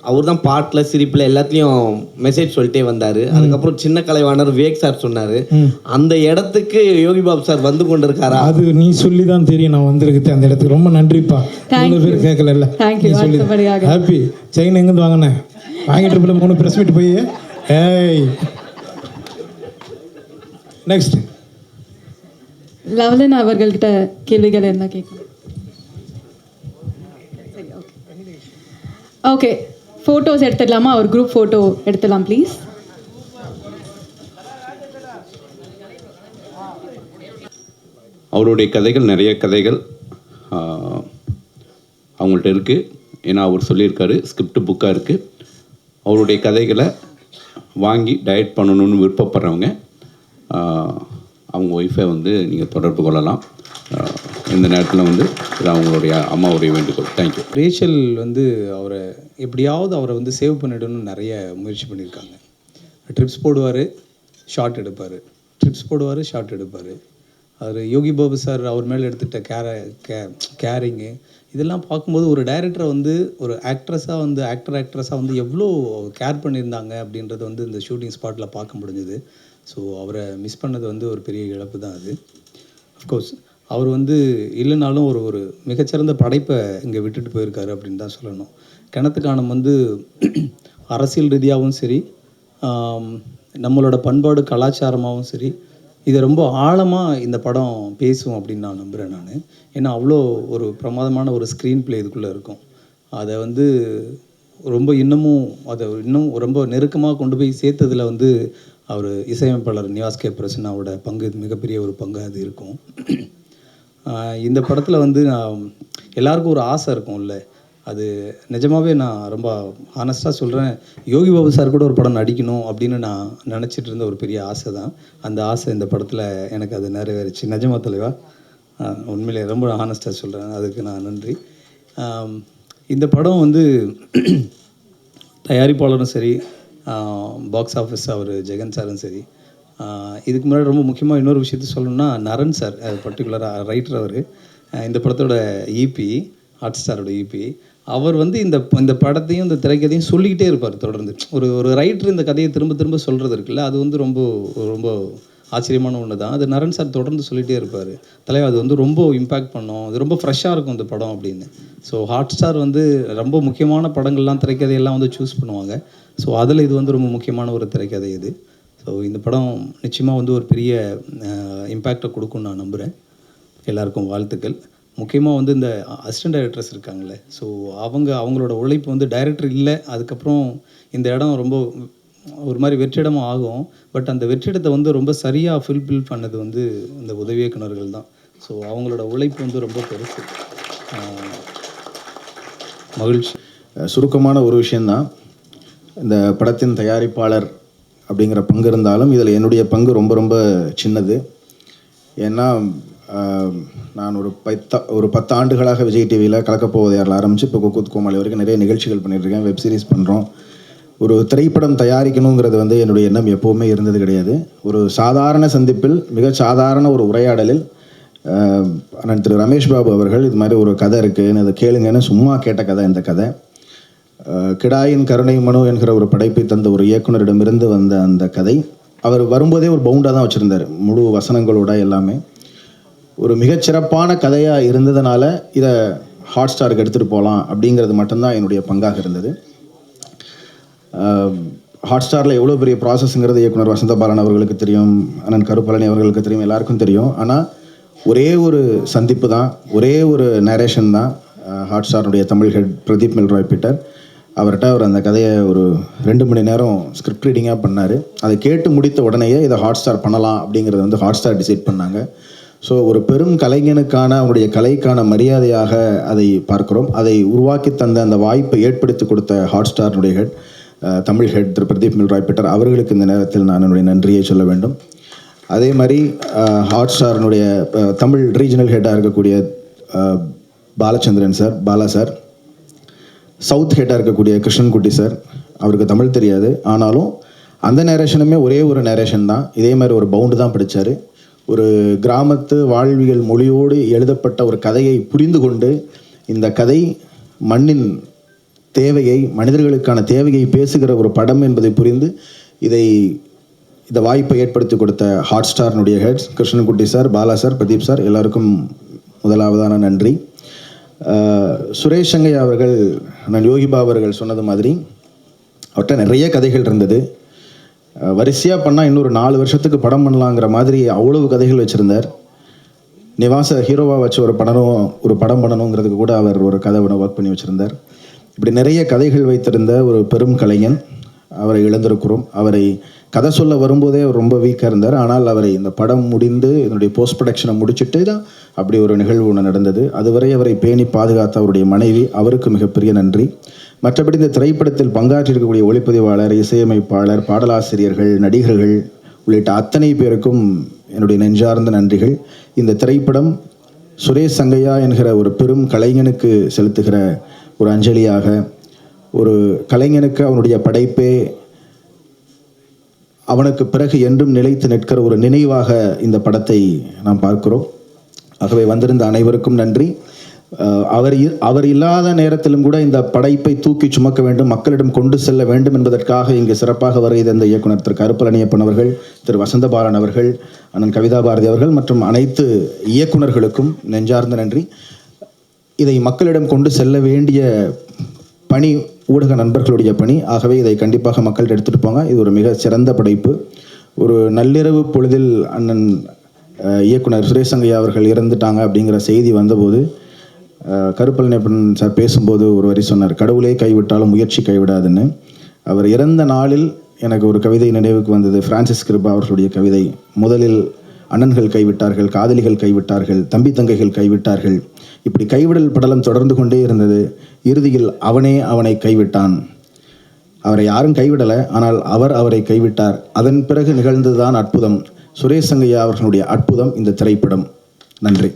அவர் தான் பாட்டில் சிரிப்பில் எல்லாத்துலேயும் மெசேஜ் சொல்லிட்டே வந்தார். அதுக்கப்புறம் சின்ன கலைவாணர் விவேக் சார் சொன்னார். அந்த இடத்துக்கு யோகி பாபு சார் வந்து கொண்டு இருக்காரா? அது நீ சொல்லி தான் தெரியும் நான் வந்திருக்கு அந்த இடத்துக்கு. ரொம்ப நன்றிப்பா. இவ்வளோ பேர் கேட்கல. சொல்லி ஹாப்பி. செயின் எங்கேருந்து வாங்கினேன்? வாங்கிட்டு 3 ப்ரெஸ் மீட் போய். ஏய், நெக்ஸ்ட் லவ்லன் அவர்கள்கிட்ட கேள்விகள் என்ன கேட்கணும்? ஓகே, ஃபோட்டோஸ் எடுத்துடலாமா? ஒரு குரூப் ஃபோட்டோ எடுத்துடலாம் ப்ளீஸ். அவருடைய கதைகள், நிறைய கதைகள் அவங்கள்ட்ட இருக்குது. ஏன்னா அவர் சொல்லியிருக்காரு, ஸ்கிரிப்ட் புக்காக இருக்குது. அவருடைய கதைகளை வாங்கி டயட் பண்ணணும்னு விருப்பப்படுறவங்க அவங்க ஒய்ஃபை வந்து நீங்கள் தொடர்பு கொள்ளலாம். இந்த நேரத்தில் வந்து இது அவங்களுடைய அம்மாவுடைய வேண்டுகோள். தேங்க்யூ. ரேச்சல் வந்து அவரை எப்படியாவது அவரை வந்து சேவ் பண்ணிடணும்னு நிறைய முயற்சி பண்ணியிருக்காங்க. ட்ரிப்ஸ் போடுவார், ஷார்ட் எடுப்பார், ட்ரிப்ஸ் போடுவார், ஷார்ட் எடுப்பார். அவர் யோகி பாபு சார் அவர் மேலே எடுத்துகிட்ட கேரிங்கு இதெல்லாம் பார்க்கும்போது ஒரு டைரக்டரை வந்து ஒரு ஆக்ட்ரஸாக வந்து எவ்வளோ கேர் பண்ணியிருந்தாங்க அப்படின்றது வந்து இந்த ஷூட்டிங் ஸ்பாட்டில் பார்க்க முடிஞ்சுது. ஸோ அவரை மிஸ் பண்ணது வந்து ஒரு பெரிய இழப்பு தான் அது. அஃப்கோர்ஸ் அவர் வந்து இல்லைனாலும் ஒரு மிகச்சிறந்த படைப்பை இங்கே விட்டுட்டு போயிருக்காரு அப்படின்னு தான் சொல்லணும். கிணத்துக்கானம் வந்து அரசியல் ரீதியாகவும் சரி, நம்மளோட பண்பாடு கலாச்சாரமாகவும் சரி, இதை ரொம்ப ஆழமாக இந்த படம் பேசும் அப்படின்னு நான் நம்புகிறேன் நான். ஏன்னா அவ்வளோ ஒரு பிரமாதமான ஒரு ஸ்க்ரீன் ப்ளே இதுக்குள்ளே இருக்கும். அதை வந்து இன்னும் ரொம்ப நெருக்கமாக கொண்டு போய் சேர்த்ததில் வந்து அவர் இசையமைப்பாளர் நிவாஸ் கே பிரசன்னாவோட பங்கு மிகப்பெரிய ஒரு பங்கு அது இருக்கும். இந்த படத்தில் வந்து எல்லாருக்கும் ஒரு ஆசை இருக்கும்ல, அது நிஜமாகவே நான் ரொம்ப ஹானஸ்ட்டாக சொல்கிறேன், யோகி பாபு சார் கூட ஒரு படம் நடிக்கணும் அப்படின்னு நான் நினச்சிட்டு இருந்த ஒரு பெரிய ஆசை தான். அந்த ஆசை இந்த படத்தில் எனக்கு அது நிறைவேறிச்சு. நிஜமா தலைவா, உண்மையிலே ரொம்ப ஹானஸ்ட்டாக சொல்கிறேன், அதுக்கு நான் நன்றி. இந்த படம் வந்து தயாரிப்பாளரும் சரி, பாக்ஸ் ஆஃபீஸ் அவர் ஜெகன் சாரும் சரி, இதுக்கு முன்னாடி ரொம்ப முக்கியமாக இன்னொரு விஷயத்த சொல்லணும்னா நரன் சார் பர்டிகுலராக ரைட்டர் அவர், இந்த படத்தோட ஈபி ஹாட் ஸ்டாரோட ஈபி, அவர் வந்து இந்த படத்தையும் இந்த திரைக்கதையும் சொல்லிக்கிட்டே இருப்பார் தொடர்ந்து. ஒரு ரைட்டர் இந்த கதையை திரும்ப திரும்ப சொல்கிறது இருக்குல்ல, அது வந்து ரொம்ப ரொம்ப ஆச்சரியமான ஒன்று தான். அது நரன் சார் தொடர்ந்து சொல்லிகிட்டே இருப்பார், தலைவர் அது வந்து ரொம்ப இம்பேக்ட் பண்ணோம், அது ரொம்ப ஃப்ரெஷ்ஷாக இருக்கும் இந்த படம் அப்படின்னு. ஸோ ஹாட் ஸ்டார் வந்து ரொம்ப முக்கியமான படங்கள்லாம் திரைக்கதையெல்லாம் வந்து சூஸ் பண்ணுவாங்க. ஸோ அதில் இது வந்து ரொம்ப முக்கியமான ஒரு திரைக்கதை இது. ஸோ இந்த படம் நிச்சயமாக வந்து ஒரு பெரிய இம்பேக்டை கொடுக்கும்னு நான் நம்புகிறேன். எல்லாருக்கும் வாழ்த்துக்கள். முக்கியமாக வந்து இந்த அசிஸ்டன்ட் டைரக்டர்ஸ் இருக்காங்களே, ஸோ அவங்களோட உழைப்பு வந்து டைரக்டர் இல்லை, அதுக்கப்புறம் இந்த இடம் ரொம்ப ஒரு மாதிரி வெற்றிடமும் ஆகும். பட் அந்த வெற்றிடத்தை வந்து ரொம்ப சரியாக ஃபில் பண்ணது வந்து இந்த உதவி இயக்குனர்கள் தான். ஸோ அவங்களோட உழைப்பு வந்து ரொம்ப பெருசு. மகிழ்ச்சி. சுருக்கமான ஒரு விஷயந்தான், இந்த படத்தின் தயாரிப்பாளர் அப்படிங்கிற பங்கு இருந்தாலும் இதில் என்னுடைய பங்கு ரொம்ப ரொம்ப சின்னது. ஏன்னா நான் ஒரு 10 ஆண்டுகளாக விஜய் டிவியில் கலக்கப்போவது யாரில் ஆரம்பித்து இப்போ குக்கூத் கோமாளி வரைக்கும் நிறைய நிகழ்ச்சிகள் பண்ணிகிட்ருக்கேன், வெப் சீரிஸ் பண்ணுறோம். ஒரு திரைப்படம் தயாரிக்கணுங்கிறது வந்து என்னுடைய எண்ணம் எப்போவுமே இருந்தது கிடையாது. ஒரு சாதாரண சந்திப்பில் மிக சாதாரண ஒரு உரையாடலில் அண்ணன் திரு ரமேஷ் பாபு அவர்கள் இது மாதிரி ஒரு கதை இருக்குதுன்னு அதை கேளுங்கன்னு சும்மா கேட்ட கதை இந்த கதை. கிடாயின் கருணை மனு என்கிற ஒரு படைப்பை தந்த ஒரு இயக்குனரிடமிருந்து வந்த அந்த கதை அவர் வரும்போதே ஒரு பவுண்டாக தான் வச்சுருந்தார், முழு வசனங்களோட எல்லாமே. ஒரு மிகச்சிறப்பான கதையாக இருந்ததுனால இதை ஹாட் ஸ்டாருக்கு எடுத்துகிட்டு போகலாம் அப்படிங்கிறது மட்டும்தான் என்னுடைய பங்காக இருந்தது. ஹாட் ஸ்டாரில் எவ்வளோ பெரிய ப்ராசஸ்ங்கிறது இயக்குனர் வசந்த பாலன் அவர்களுக்கு தெரியும், அண்ணன் கருப்பழனி அவர்களுக்கு தெரியும், எல்லாருக்கும் தெரியும். ஆனால் ஒரே ஒரு சந்திப்பு தான், ஒரே ஒரு நரேஷன் தான் ஹாட் ஸ்டாருடைய தமிழ் ஹெட் பிரதீப் மெல்ராய் பீட்டர். அவர்கிட்ட அவர் அந்த கதையை ஒரு 2 மணி நேரம் ஸ்கிரிப்ட் ரீடிங்காக பண்ணார். அதை கேட்டு முடித்த உடனேயே இதை ஹாட் ஸ்டார் பண்ணலாம் அப்படிங்கிறத வந்து ஹாட் ஸ்டார் டிசைட் பண்ணாங்க. ஸோ ஒரு பெரும் கலைஞனுக்கான அவருடைய கலைக்கான மரியாதையாக அதை பார்க்குறோம். அதை உருவாக்கி தந்த அந்த வாய்ப்பை ஏற்படுத்தி கொடுத்த ஹாட் ஸ்டாருடைய ஹெட் தமிழ் ஹெட் திரு பிரதீப் மெல்ராய் பீட்டர் அவர்களுக்கு இந்த நேரத்தில் நான் என்னுடைய நன்றியை சொல்ல வேண்டும். அதே மாதிரி ஹாட் ஸ்டாரினுடைய தமிழ் ரீஜனல் ஹெட்டாக இருக்கக்கூடிய Balachandran sir, Bala sir, south ஹெட்டாக இருக்கக்கூடிய கிருஷ்ணன்குட்டி சார், அவருக்கு தமிழ் தெரியாது, ஆனாலும் அந்த நேரேஷனுமே ஒரே ஒரு நேரேஷன் தான், இதே மாதிரி ஒரு பவுண்டு தான் படித்தார். ஒரு கிராமத்து வாழ்வியல் மொழியோடு எழுதப்பட்ட ஒரு கதையை புரிந்து கொண்டு இந்த கதை மண்ணின் தேவையை, மனிதர்களுக்கான தேவையை பேசுகிற ஒரு படம் என்பதை புரிந்து இந்த வாய்ப்பை ஏற்படுத்தி கொடுத்த ஹாட் ஸ்டாரினுடைய heads Krishnankutty sir, Bala sir, Pradeep sir எல்லாருக்கும் முதலாவதான நன்றி. சுரேஷ் சங்கையா அவர்கள், நான் யோகிபா அவர்கள் சொன்னது மாதிரி அவர்கிட்ட நிறைய கதைகள் இருந்தது. வரிசையாக பண்ணால் இன்னொரு 4 வருஷத்துக்கு படம் பண்ணலாங்கிற மாதிரி அவ்வளவு கதைகள் வச்சுருந்தார். நிவாச ஹீரோவாக வச்சு ஒரு படம் பண்ணணுங்கிறதுக்கு கூட அவர் ஒரு கதை ஒர்க் பண்ணி வச்சுருந்தார். இப்படி நிறைய கதைகள் வைத்திருந்த ஒரு பெரும் கலைஞன், அவரை இழந்திருக்கிறோம். அவரை கதை சொல்ல வரும்போதே அவர் ரொம்ப வீக்காக இருந்தார். ஆனால் அவரை இந்த படம் முடிந்து என்னுடைய போஸ்ட் ப்ரொடக்ஷனை முடிச்சுட்டு தான் அப்படி ஒரு நிகழ்வு ஒன்று நடந்தது. அதுவரை அவரை பேணி பாதுகாத்த அவருடைய மனைவி, அவருக்கு மிகப்பெரிய நன்றி. மற்றபடி இந்த திரைப்படத்தில் பங்காற்றிருக்கக்கூடிய ஒளிப்பதிவாளர், இசையமைப்பாளர், பாடலாசிரியர்கள், நடிகர்கள் உள்ளிட்ட அத்தனை பேருக்கும் என்னுடைய நெஞ்சார்ந்த நன்றிகள். இந்த திரைப்படம் சுரேஷ் சங்கையா என்கிற ஒரு பெரும் கலைஞனுக்கு செலுத்துகிற ஒரு அஞ்சலியாக, ஒரு கலைஞனுக்கு அவனுடைய படைப்பே அவனுக்கு பிறகு என்றும் நிலைத்து நிற்கிற ஒரு நினைவாக இந்த படத்தை நாம் பார்க்கிறோம். ஆகவே வந்திருந்த அனைவருக்கும் நன்றி. அவர் இல்லாத நேரத்திலும் கூட இந்த படைப்பை தூக்கி சுமக்க வேண்டும், மக்களிடம் கொண்டு செல்ல வேண்டும் என்பதற்காக இங்கு சிறப்பாக வருகை தந்த இயக்குனர் திரு கருப்பழனியப்பன் அவர்கள், திரு வசந்தபாலன் அவர்கள், அண்ணன் கவிதா பாரதி அவர்கள் மற்றும் அனைத்து இயக்குனர்களுக்கும் நெஞ்சார்ந்த நன்றி. இதை மக்களிடம் கொண்டு செல்ல வேண்டிய பணி ஊடக நண்பர்களுடைய பணி. ஆகவே இதை கண்டிப்பாக மக்கள்கிட்ட எடுத்துகிட்டு போங்க. இது ஒரு மிக சிறந்த படைப்பு. ஒரு நள்ளிரவு பொழுதில் அண்ணன் இயக்குனர் சுரேஷ் சங்கையா அவர்கள் இறந்துட்டாங்க அப்படிங்கிற செய்தி வந்தபோது கருப்பழனியப்பன் சார் பேசும்போது ஒரு வரி சொன்னார், கடவுளே கைவிட்டாலும் முயற்சி கைவிடாதுன்னு. அவர் இறந்த நாளில் எனக்கு ஒரு கவிதை நினைவுக்கு வந்தது. பிரான்சிஸ் கிருபா அவர்களுடைய கவிதை. முதலில் அண்ணன்கள் கைவிட்டார்கள், காதலிகள் கைவிட்டார்கள், தம்பி தங்கைகள் கைவிட்டார்கள். இப்படி கைவிடல் படலம் தொடர்ந்து கொண்டே இருந்தது. இறுதியில் அவனே அவனை கைவிட்டான். அவரை யாரும் கைவிடலை, ஆனால் அவர் அவரை கைவிட்டார். அதன் பிறகு நிகழ்ந்ததுதான் அற்புதம். சுரேஷ் சங்கையா அவர்களுடைய அற்புதம் இந்த திரைப்படம். நன்றி.